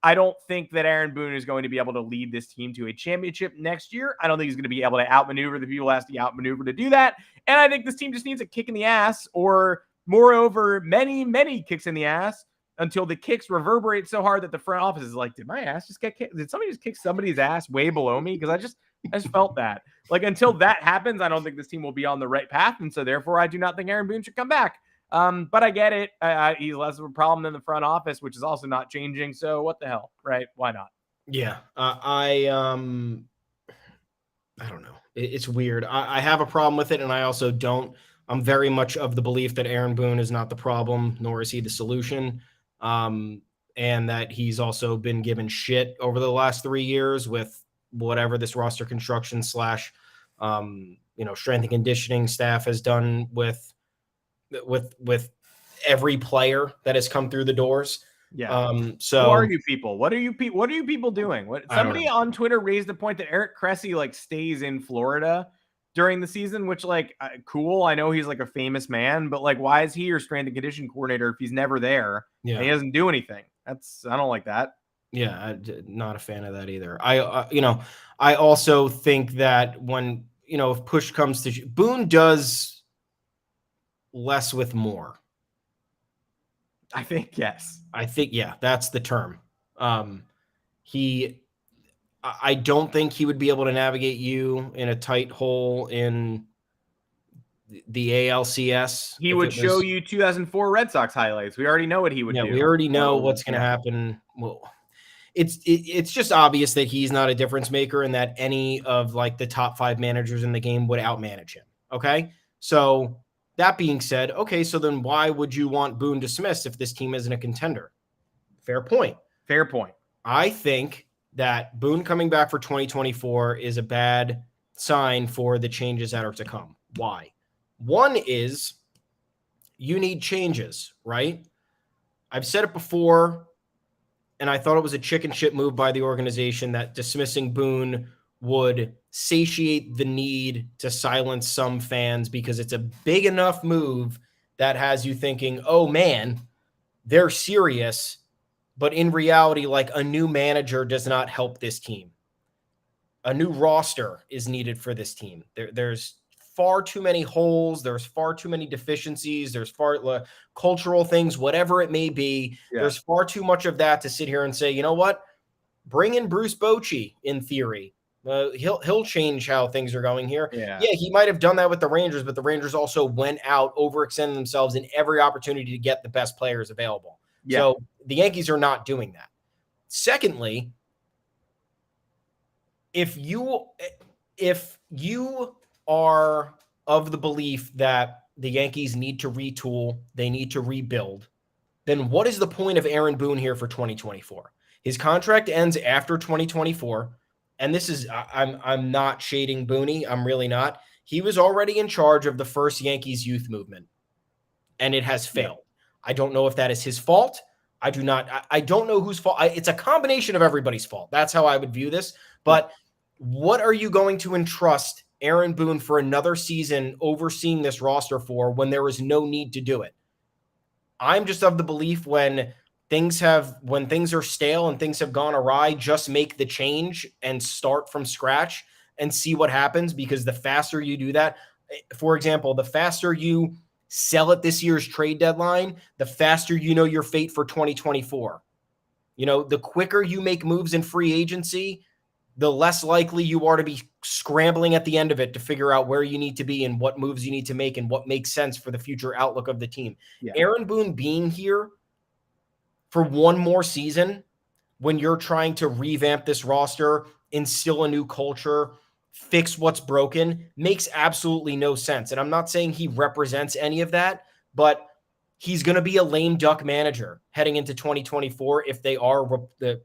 I don't think that Aaron Boone is going to be able to lead this team to a championship next year. I don't think he's going to be able to outmaneuver the people who has to outmaneuver to do that. And I think this team just needs a kick in the ass, or moreover, many, many kicks in the ass, until the kicks reverberate so hard that the front office is like, did my ass just get kicked? Did somebody just kick somebody's ass way below me? Because I just felt that. Until that happens, I don't think this team will be on the right path. And so therefore, I do not think Aaron Boone should come back. But I get it. He's less of a problem than the front office, which is also not changing. So what the hell, right? Why not? Yeah. I don't know. It's weird. I have a problem with it, and I also don't. I'm very much of the belief that Aaron Boone is not the problem, nor is he the solution. And that he's also been given shit over the last 3 years with whatever this roster construction / strength and conditioning staff has done with every player that has come through the doors. Yeah. So who are you people? What are you people doing? Somebody on Twitter raised the point that Eric Cressy stays in Florida during the season, which cool. I know he's a famous man, but why is he your strength and conditioning coordinator if he's never there? Yeah. He doesn't do anything. I don't like that. Yeah. I'm not a fan of that either. I also think that when, if push comes to Boone does less with more. I think, yes. Yeah, that's the term. I don't think he would be able to navigate you in a tight hole in the ALCS. He would show you 2004 Red Sox highlights. We already know what he would do. Yeah, we already know what's going to happen. Well, it's just obvious that he's not a difference maker and that any of the top 5 managers in the game would outmanage him. Okay? So that being said, okay, so then why would you want Boone dismissed if this team isn't a contender? Fair point. I think that Boone coming back for 2024 is a bad sign for the changes that are to come. Why? One is you need changes, right? I've said it before, and I thought it was a chicken shit move by the organization that dismissing Boone would satiate the need to silence some fans because it's a big enough move that has you thinking, oh man, they're serious. But in reality, like, a new manager does not help this team. A new roster is needed for this team. There's far too many holes. There's far too many deficiencies. There's cultural things, whatever it may be. Yeah. There's far too much of that to sit here and say, you know what? Bring in Bruce Bochy in theory. He'll change how things are going here. Yeah. He might have done that with the Rangers, but the Rangers also went out, overextended themselves in every opportunity to get the best players available. Yeah. So the Yankees are not doing that. Secondly, if you are of the belief that the Yankees need to retool, they need to rebuild, then what is the point of Aaron Boone here for 2024? His contract ends after 2024. And this is, I'm not shading Booney. I'm really not. He was already in charge of the first Yankees youth movement, and it has failed. I don't know if that is his fault. I don't know whose fault. It's a combination of everybody's fault. That's how I would view this. But what are you going to entrust Aaron Boone for another season overseeing this roster for when there is no need to do it? I'm just of the belief when things are stale and things have gone awry, just make the change and start from scratch and see what happens. Because the faster you do that, for example, the faster you sell at this year's trade deadline, the faster you know your fate for 2024. The quicker you make moves in free agency, the less likely you are to be scrambling at the end of it to figure out where you need to be and what moves you need to make and what makes sense for the future outlook of the team. Yeah. Aaron Boone being here for one more season when you're trying to revamp this roster, instill a new culture, fix what's broken, makes absolutely no sense. And I'm not saying he represents any of that, but he's going to be a lame duck manager heading into 2024 if they are,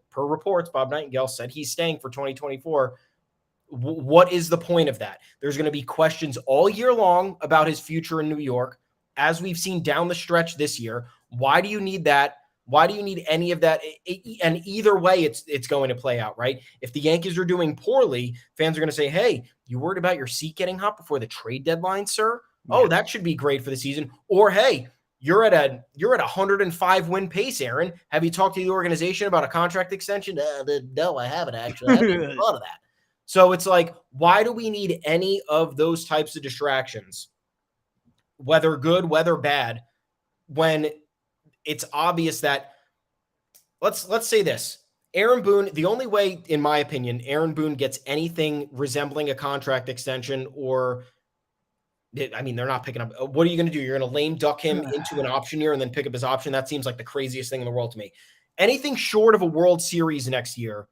per reports, Bob Nightingale said he's staying for 2024. What is the point of that? There's going to be questions all year long about his future in New York, as we've seen down the stretch this year. Why do you need that? Why do you need any of that? And either way, it's going to play out, right? If the Yankees are doing poorly, fans are going to say, hey, you worried about your seat getting hot before the trade deadline, sir? Yeah. Oh, that should be great for the season. Or, hey, you're at a 105 win pace, Aaron. Have you talked to the organization about a contract extension? No, I haven't actually. I haven't even thought of that. So it's like, why do we need any of those types of distractions, whether good, whether bad, when it's obvious that let's say this. Aaron Boone, the only way, in my opinion, Aaron Boone gets anything resembling a contract extension, or, I mean, they're not picking up. What are you going to do? You're going to lame duck him into an option year and then pick up his option? That seems like the craziest thing in the world to me. Anything short of a World Series next year,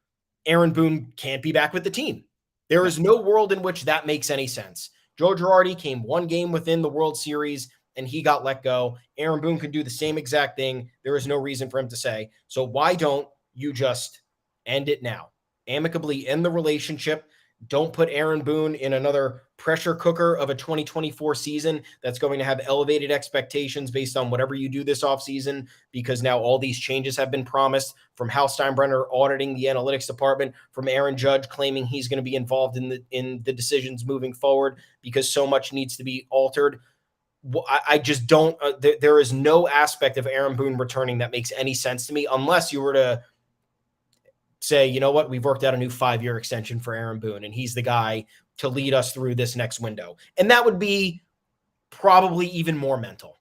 Aaron Boone can't be back with the team. There is no world in which that makes any sense. Joe Girardi came one game within the World Series and he got let go. Aaron Boone could do the same exact thing. There is no reason for him to say. So why don't you just end it now? Amicably end the relationship. Don't put Aaron Boone in another pressure cooker of a 2024 season that's going to have elevated expectations based on whatever you do this offseason, because now all these changes have been promised, from Hal Steinbrenner auditing the analytics department, from Aaron Judge claiming he's going to be involved in the decisions moving forward because so much needs to be altered. I just don't there is no aspect of Aaron Boone returning that makes any sense to me, unless you were to say, you know what, we've worked out a new 5-year extension for Aaron Boone and he's the guy to lead us through this next window. And that would be probably even more mental.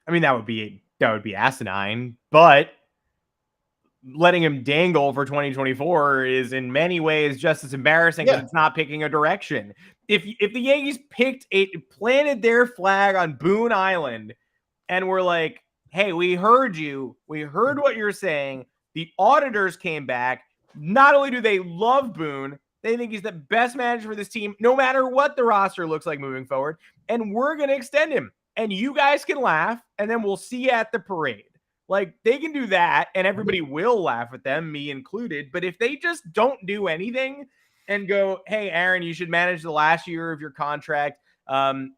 I mean, that would be asinine, but letting him dangle for 2024 is in many ways just as embarrassing because it's not picking a direction. If the Yankees planted their flag on Boone Island and were like, hey, we heard you. We heard what you're saying. The auditors came back. Not only do they love Boone, they think he's the best manager for this team, no matter what the roster looks like moving forward. And we're going to extend him. And you guys can laugh, and then we'll see you at the parade. Like, they can do that, and everybody will laugh at them, me included. But if they just don't do anything and go, hey, Aaron, you should manage the last year of your contract.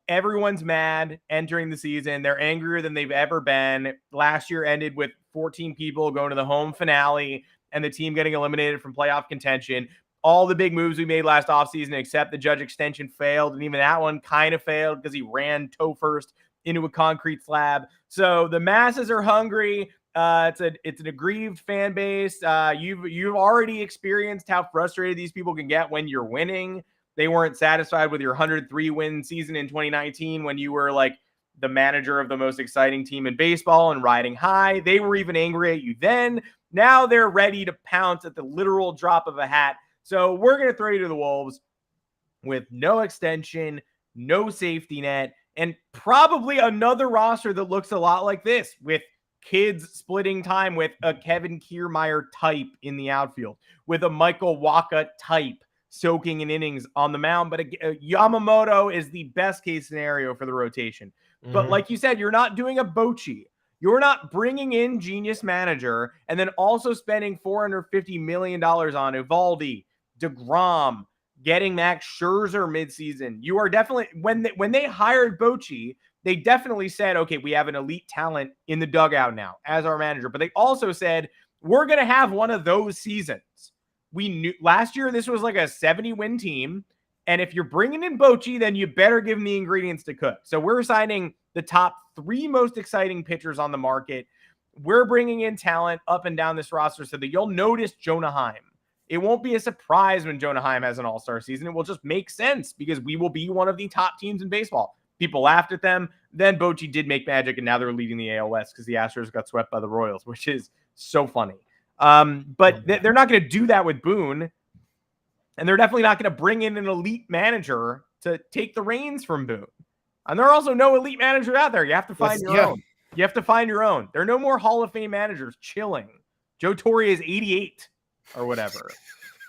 Everyone's mad entering the season. They're angrier than they've ever been. Last year ended with 14 people going to the home finale and the team getting eliminated from playoff contention. All the big moves we made last offseason, except the Judge extension, failed. And even that one kind of failed because he ran toe first into a concrete slab. So the masses are hungry. It's an aggrieved fan base. You've already experienced how frustrated these people can get when you're winning. They weren't satisfied with your 103 win season in 2019 when you were like the manager of the most exciting team in baseball and riding high. They were even angry at you then. Now they're ready to pounce at the literal drop of a hat. So we're going to throw you to the Wolves with no extension, no safety net, and probably another roster that looks a lot like this, with kids splitting time with a Kevin Kiermaier type in the outfield, with a Michael Wacha type soaking in innings on the mound. But Yamamoto is the best case scenario for the rotation. But like you said, you're not doing a Bochy. You're not bringing in genius manager and then also spending $450 million on Eovaldi, DeGrom, getting Max Scherzer midseason. You are definitely, when they hired Bochy, they definitely said, okay, we have an elite talent in the dugout now as our manager. But they also said, we're going to have one of those seasons. We knew last year this was like a 70-win team. And if you're bringing in Bochy, then you better give them the ingredients to cook. So we're signing the top 3 most exciting pitchers on the market. We're bringing in talent up and down this roster so that you'll notice Jonah Heim. It won't be a surprise when Jonah Heim has an all-star season. It will just make sense because we will be one of the top teams in baseball. People laughed at them. Then Bochy did make magic, and now they're leading the AL West because the Astros got swept by the Royals, which is so funny. But they're not going to do that with Boone. And they're definitely not going to bring in an elite manager to take the reins from Boone. And there are also no elite managers out there. You have to find your own. You have to find your own. There are no more Hall of Fame managers chilling. Joe Torre is 88 or whatever.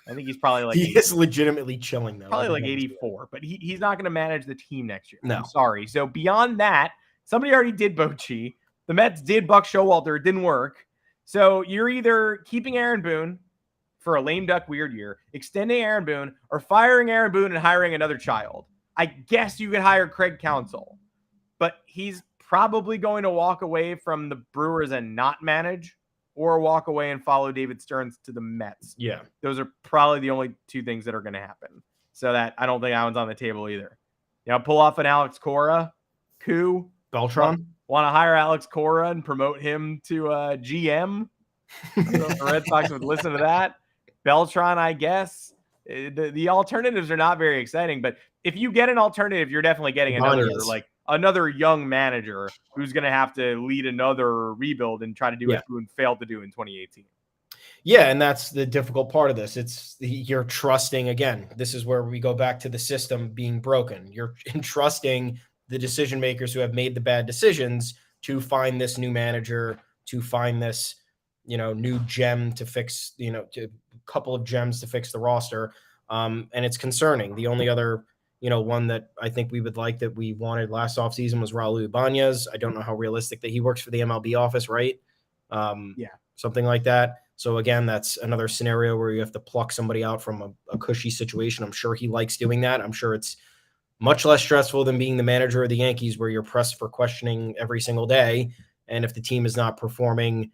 I think he's probably like... He is legitimately chilling, though. Probably like 84. But he's not going to manage the team next year. No. I'm sorry. So beyond that, somebody already did Bochy. The Mets did Buck Showalter. It didn't work. So you're either keeping Aaron Boone for a lame duck weird year, extending Aaron Boone, or firing Aaron Boone and hiring another child. I guess you could hire Craig Counsell, but he's probably going to walk away from the Brewers and not manage, or walk away and follow David Stearns to the Mets. Yeah. Those are probably the only 2 things that are going to happen. So that I don't think that one's on the table either. Pull off an Alex Cora coup. Beltran. Want to hire Alex Cora and promote him to GM? I don't know if the Red Sox would listen to that. Beltran, I guess. The alternatives are not very exciting, but if you get an alternative, you're definitely getting another young manager who's going to have to lead another rebuild and try to do what Boone failed to do in 2018. Yeah, and that's the difficult part of this. You're trusting, again, this is where we go back to the system being broken. You're entrusting the decision makers who have made the bad decisions to find this new manager, to find this new gem to fix, a couple of gems to fix the roster. And it's concerning. The only other, one that I think we would like that we wanted last offseason was Raul Ibanez. I don't know how realistic that he works for the MLB office, right? Something like that. So again, that's another scenario where you have to pluck somebody out from a cushy situation. I'm sure he likes doing that. I'm sure it's much less stressful than being the manager of the Yankees, where you're pressed for questioning every single day. And if the team is not performing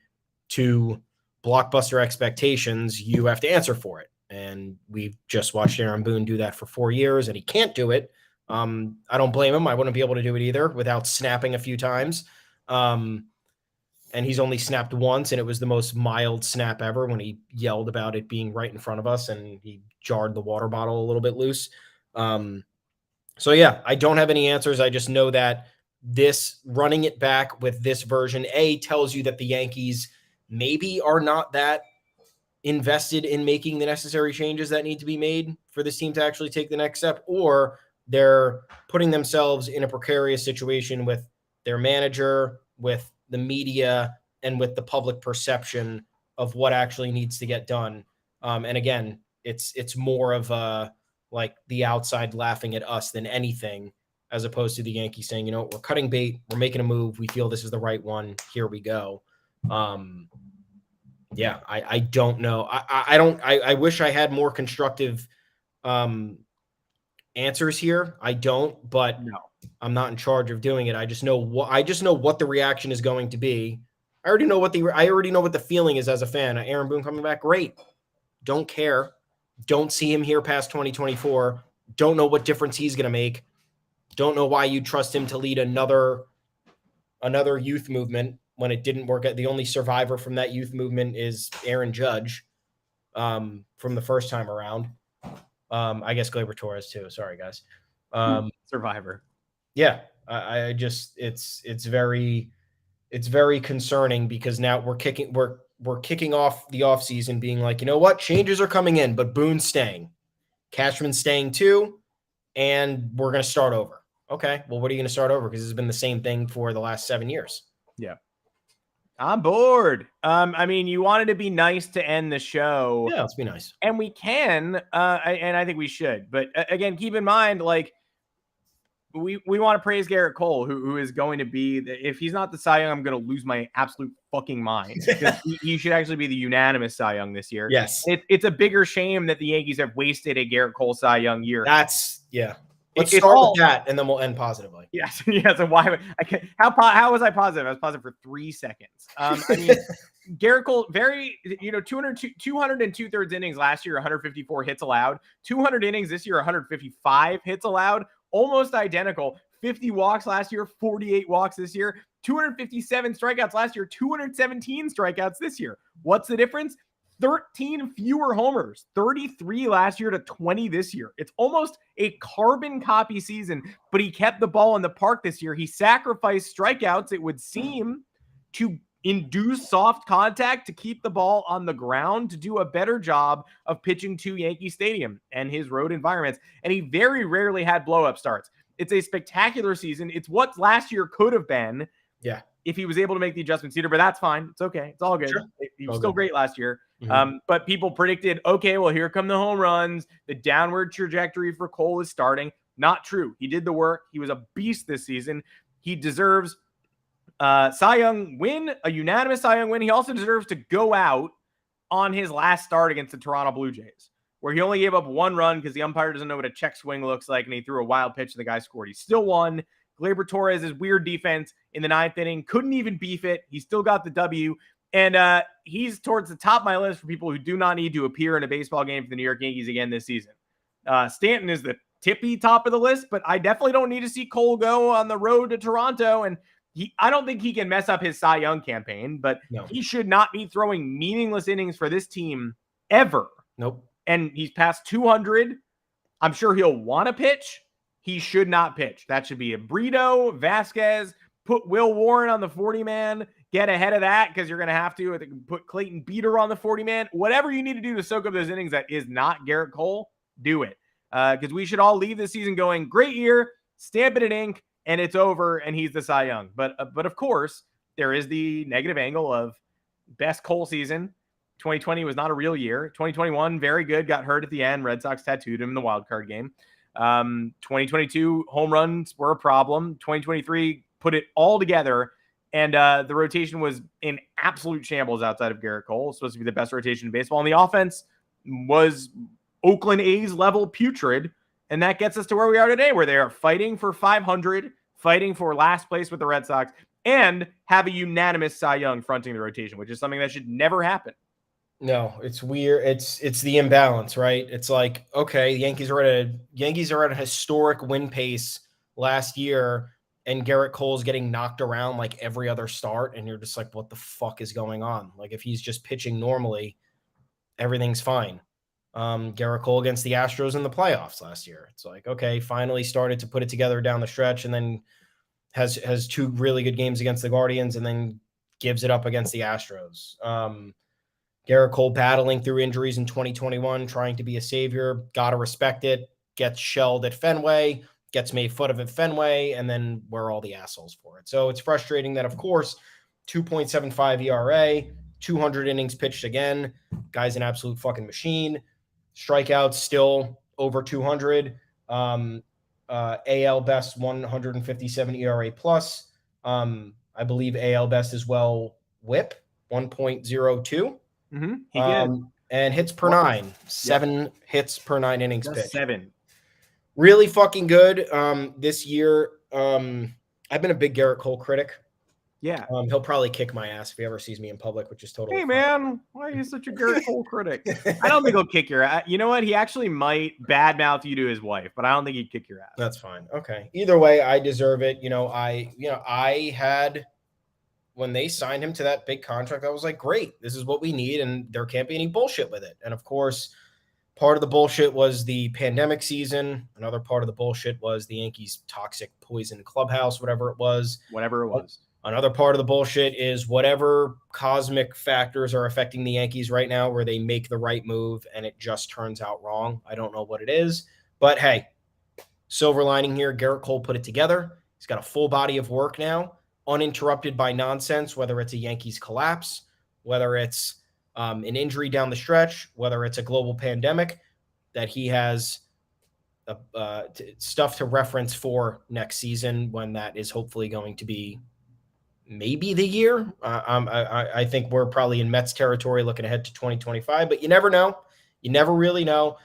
to blockbuster expectations, you have to answer for it. And we've just watched Aaron Boone do that for 4 years, and he can't do it. I don't blame him. I wouldn't be able to do it either without snapping a few times. And he's only snapped once, and it was the most mild snap ever when he yelled about it being right in front of us and he jarred the water bottle a little bit loose. So yeah, I don't have any answers. I just know that this running it back with this version tells you that the Yankees maybe are not that invested in making the necessary changes that need to be made for this team to actually take the next step, or they're putting themselves in a precarious situation with their manager, with the media, and with the public perception of what actually needs to get done. And again, it's more of like the outside laughing at us than anything, as opposed to the Yankees saying, we're cutting bait, we're making a move, we feel this is the right one, here we go. Yeah, I don't know. I wish I had more constructive answers here. I don't, but No. I'm not in charge of doing it. I just know what the reaction is going to be. I already know what the feeling is as a fan. Aaron Boone coming back, great. Don't care. Don't see him here past 2024. Don't know what difference he's going to make. Don't know why you trust him to lead another youth movement when it didn't work out. The only survivor from that youth movement is Aaron Judge from the first time around. I guess Gleyber Torres too. Sorry, guys. Survivor. Yeah, I just it's very concerning because now we're kicking off the offseason being like, you know what, changes are coming in, but Boone's staying, Cashman's staying too, and we're going to start over. Okay, well, what are you going to start over? Because it's been the same thing for the last 7 years. Yeah. I'm bored. I mean, you wanted to be nice to end the show. Yeah, let's be nice. And we can, and I think we should. But again, keep in mind, like, we want to praise Gerrit Cole, who is going to be, if he's not the Cy Young, I'm going to lose my absolute fucking mind. he should actually be the unanimous Cy Young this year. Yes. It's a bigger shame that the Yankees have wasted a Gerrit Cole Cy Young year. Yeah. Let's start with that, and then we'll end positively. Yes. So why I can't? How was I positive? I was positive for 3 seconds. I mean, Gerrit Cole, 200 and 2/3 innings last year, 154 hits allowed. 200 innings this year, 155 hits allowed. Almost identical. 50 walks last year, 48 walks this year. 257 strikeouts last year, 217 strikeouts this year. What's the difference? 13 fewer homers, 33 last year to 20 this year. It's almost a carbon copy season, but he kept the ball in the park this year. He sacrificed strikeouts, it would seem, to induce soft contact, to keep the ball on the ground, to do a better job of pitching to Yankee Stadium and his road environments. And he very rarely had blow-up starts. It's a spectacular season. It's what last year could have been. Yeah. If he was able to make the adjustments sooner, but that's fine. It's okay. It's all good. Sure. He was still great last year. Mm-hmm. But people predicted, okay, well, here come the home runs. The downward trajectory for Cole is starting. Not true. He did the work. He was a beast this season. He deserves Cy Young win, a unanimous Cy Young win. He also deserves to go out on his last start against the Toronto Blue Jays, where he only gave up 1 run because the umpire doesn't know what a check swing looks like, and he threw a wild pitch and the guy scored. He still won. Gleyber Torres' weird defense in the 9th inning couldn't even beef it. He still got the W. And he's towards the top of my list for people who do not need to appear in a baseball game for the New York Yankees again this season. Stanton is the tippy top of the list, but I definitely don't need to see Cole go on the road to Toronto. And I don't think he can mess up his Cy Young campaign, but he should not be throwing meaningless innings for this team ever. Nope. And he's past 200. I'm sure he'll want to pitch. He should not pitch. That should be a Brito, Vasquez, put Will Warren on the 40-man, get ahead of that because you're going to have to put Clayton Beeter on the 40-man. Whatever you need to do to soak up those innings that is not Gerrit Cole, do it. Because we should all leave this season going, great year, stamp it in ink, and it's over, and he's the Cy Young. But of course, there is the negative angle of best Cole season. 2020 was not a real year. 2021, very good, got hurt at the end. Red Sox tattooed him in the wild card game. 2022 home runs were a problem. 2023 put it all together, and the rotation was in absolute shambles outside of Gerrit Cole. It's supposed to be the best rotation in baseball, and the offense was Oakland A's level putrid, and that gets us to where we are today, where they are fighting for 500, fighting for last place with the Red Sox, and have a unanimous Cy Young fronting the rotation, which is something that should never happen. No, it's weird. It's the imbalance, right? It's like, okay, the Yankees are at a historic win pace last year, and Gerrit Cole's getting knocked around like every other start, and you're just like, what the fuck is going on? Like, if he's just pitching normally, everything's fine. Gerrit Cole against the Astros in the playoffs last year. It's like, okay, finally started to put it together down the stretch, and then has 2 really good games against the Guardians, and then gives it up against the Astros. Gerrit Cole battling through injuries in 2021, trying to be a savior. Got to respect it. Gets shelled at Fenway, gets made fun of at Fenway, and then we're all the assholes for it. So it's frustrating that, of course, 2.75 ERA, 200 innings pitched again. Guy's an absolute fucking machine. Strikeouts still over 200. AL best 157 ERA plus. I believe AL best as well whip 1.02. Mm-hmm. He did. And hits per 9, 7 hits per 9 innings pitched. 7. Really fucking good. This year, I've been a big Gerrit Cole critic. Yeah. He'll probably kick my ass if he ever sees me in public, which is totally Hey, fine. man, why are you such a Gerrit Cole critic? I don't think he'll kick your ass. You know what? He actually might badmouth you to his wife, but I don't think he'd kick your ass. That's fine. Okay. Either way, I deserve it. I had when they signed him to that big contract, I was like, great, this is what we need, and there can't be any bullshit with it. And of course, part of the bullshit was the pandemic season. Another part of the bullshit was the Yankees' toxic poison clubhouse, whatever it was. Another part of the bullshit is whatever cosmic factors are affecting the Yankees right now where they make the right move and it just turns out wrong. I don't know what it is. But hey, silver lining here, Gerrit Cole put it together. He's got a full body of work now, uninterrupted by nonsense, whether it's a Yankees collapse, whether it's an injury down the stretch, whether it's a global pandemic, that he has stuff to reference for next season when that is hopefully going to be maybe the year. I think we're probably in Mets territory looking ahead to 2025, but you never know. You never really know.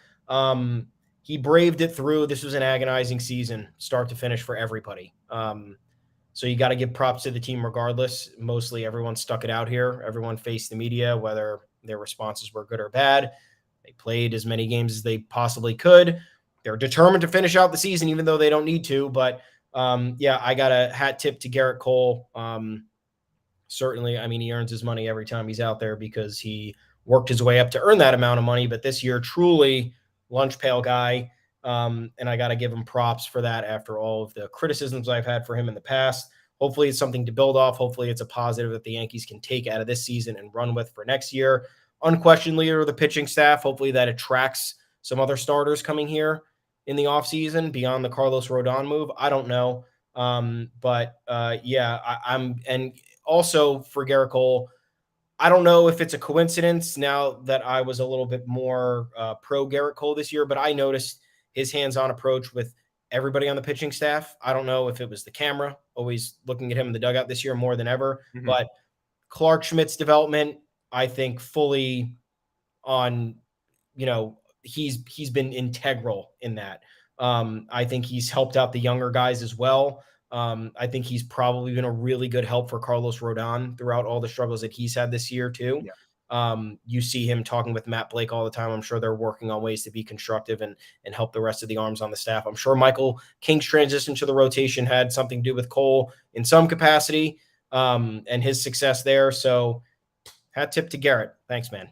He braved it through. This was an agonizing season, start to finish for everybody. So you got to give props to the team regardless. Mostly everyone stuck it out here. Everyone faced the media, whether their responses were good or bad. They played as many games as they possibly could. They're determined to finish out the season, even though they don't need to. But yeah, I got a hat tip to Gerrit Cole. Certainly, I mean, he earns his money every time he's out there because he worked his way up to earn that amount of money. But this year, truly lunch pail guy. And I got to give him props for that after all of the criticisms I've had for him in the past. Hopefully it's something to build off. Hopefully it's a positive that the Yankees can take out of this season and run with for next year. Unquestioned leader of the pitching staff. Hopefully that attracts some other starters coming here in the offseason beyond the Carlos Rodon move. I don't know. Yeah, and also for Gerrit Cole, I don't know if it's a coincidence now that I was a little bit more pro Gerrit Cole this year, but I noticed his hands-on approach with everybody on the pitching staff. I don't know if it was the camera always looking at him in the dugout this year more than ever, but Clark Schmidt's development, I think fully on, he's been integral in that. I think he's helped out the younger guys as well. I think he's probably been a really good help for Carlos Rodon throughout all the struggles that he's had this year too. Yeah. You see him talking with Matt Blake all the time. I'm sure they're working on ways to be constructive and help the rest of the arms on the staff. I'm sure Michael King's transition to the rotation had something to do with Cole in some capacity, and his success there. So hat tip to Gerrit. Thanks, man.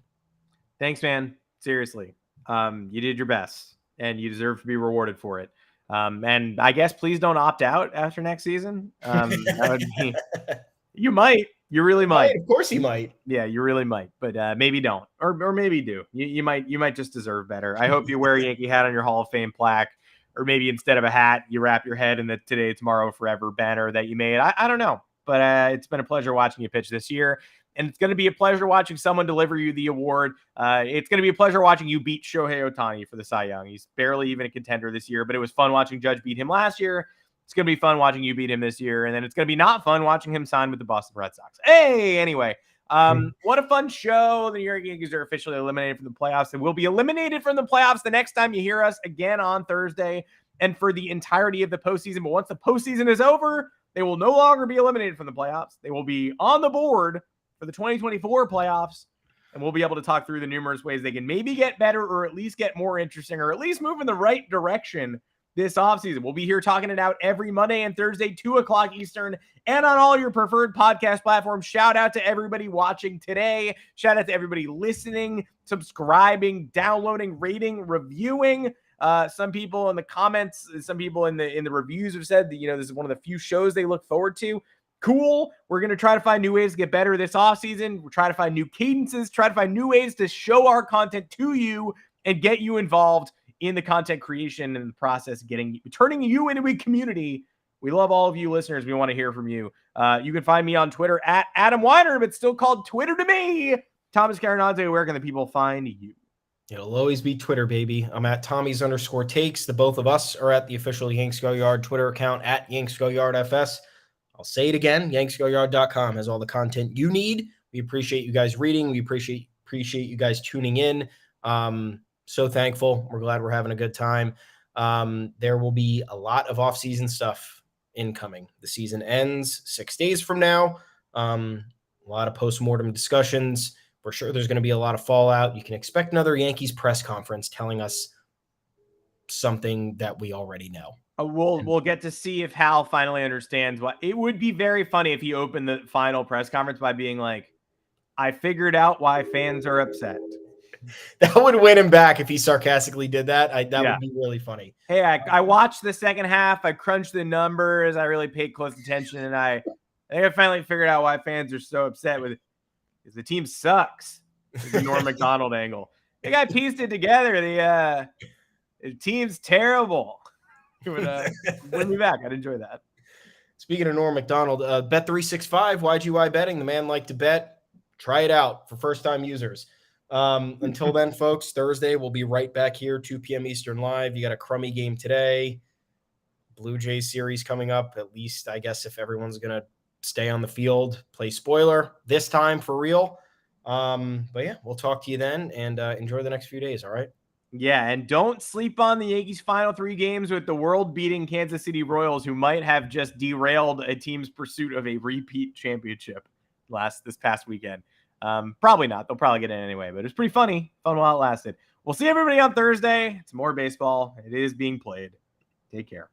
Thanks, man. Seriously. You did your best and you deserve to be rewarded for it. And I guess please don't opt out after next season. That would be, you might. You really might. Right, of course he might. Yeah, you really might. But maybe don't. Or maybe do. You might just deserve better. I hope you wear a Yankee hat on your Hall of Fame plaque. Or maybe instead of a hat, you wrap your head in the Today, Tomorrow, Forever banner that you made. I don't know. But it's been a pleasure watching you pitch this year. And it's going to be a pleasure watching someone deliver you the award. It's going to be a pleasure watching you beat Shohei Ohtani for the Cy Young. He's barely even a contender this year, but it was fun watching Judge beat him last year. It's going to be fun watching you beat him this year. And then it's going to be not fun watching him sign with the Boston Red Sox. Hey, anyway, what a fun show. The New York Yankees are officially eliminated from the playoffs and will be eliminated from the playoffs the next time you hear us again on Thursday and for the entirety of the postseason. But once the postseason is over, they will no longer be eliminated from the playoffs. They will be on the board for the 2024 playoffs, and we'll be able to talk through the numerous ways they can maybe get better or at least get more interesting or at least move in the right direction this offseason. We'll be here talking it out every Monday and Thursday, 2:00 Eastern, and on all your preferred podcast platforms. Shout out to everybody watching today. Shout out to everybody listening, subscribing, downloading, rating, reviewing. Some people in the comments, some people in the reviews have said that, this is one of the few shows they look forward to. Cool. We're going to try to find new ways to get better this offseason. We're trying to find new cadences, try to find new ways to show our content to you and get you involved in the content creation and the process, turning you into a community. We love all of you listeners. We want to hear from you. You can find me on Twitter at Adam Weiner, but still called Twitter to me. Thomas Carinante, where can the people find you? It'll always be Twitter, baby. I'm at Tommy's_takes. The both of us are at the official Yanks Go Yard Twitter account at yanksgoyardfs. I'll say it again, yanksgoyard.com has all the content you need. We appreciate you guys reading. We appreciate you guys tuning in. So thankful. We're glad we're having a good time. There will be a lot of off-season stuff incoming. The season ends 6 days from now. A lot of post-mortem discussions. For sure there's going to be a lot of fallout. You can expect another Yankees press conference telling us something that we already know. We'll get to see if Hal finally understands what it would be. Very funny if he opened the final press conference by being like, I figured out why fans are upset. That would win him back if he sarcastically did that. That would be really funny. Hey, I watched the second half. I crunched the numbers. I really paid close attention, and I think I finally figured out why fans are so upset with it. Because the team sucks. The Norm Macdonald angle. I think I pieced it together. The team's terrible. It would win me back. I'd enjoy that. Speaking of Norm Macdonald, Bet365, YGY betting, the man liked to bet. Try it out for first-time users. Until then, folks, Thursday we'll be right back here, 2 p.m. Eastern live. You got a crummy game today. Blue Jays series coming up, at least, I guess, if everyone's going to stay on the field, play spoiler this time for real. But yeah, we'll talk to you then, and enjoy the next few days, all right? Yeah, and don't sleep on the Yankees' final 3 games with the world-beating Kansas City Royals, who might have just derailed a team's pursuit of a repeat championship this past weekend. Probably not. They'll probably get in anyway, but it's pretty funny. Fun while it lasted. We'll see everybody on Thursday. It's more baseball. It is being played. Take care.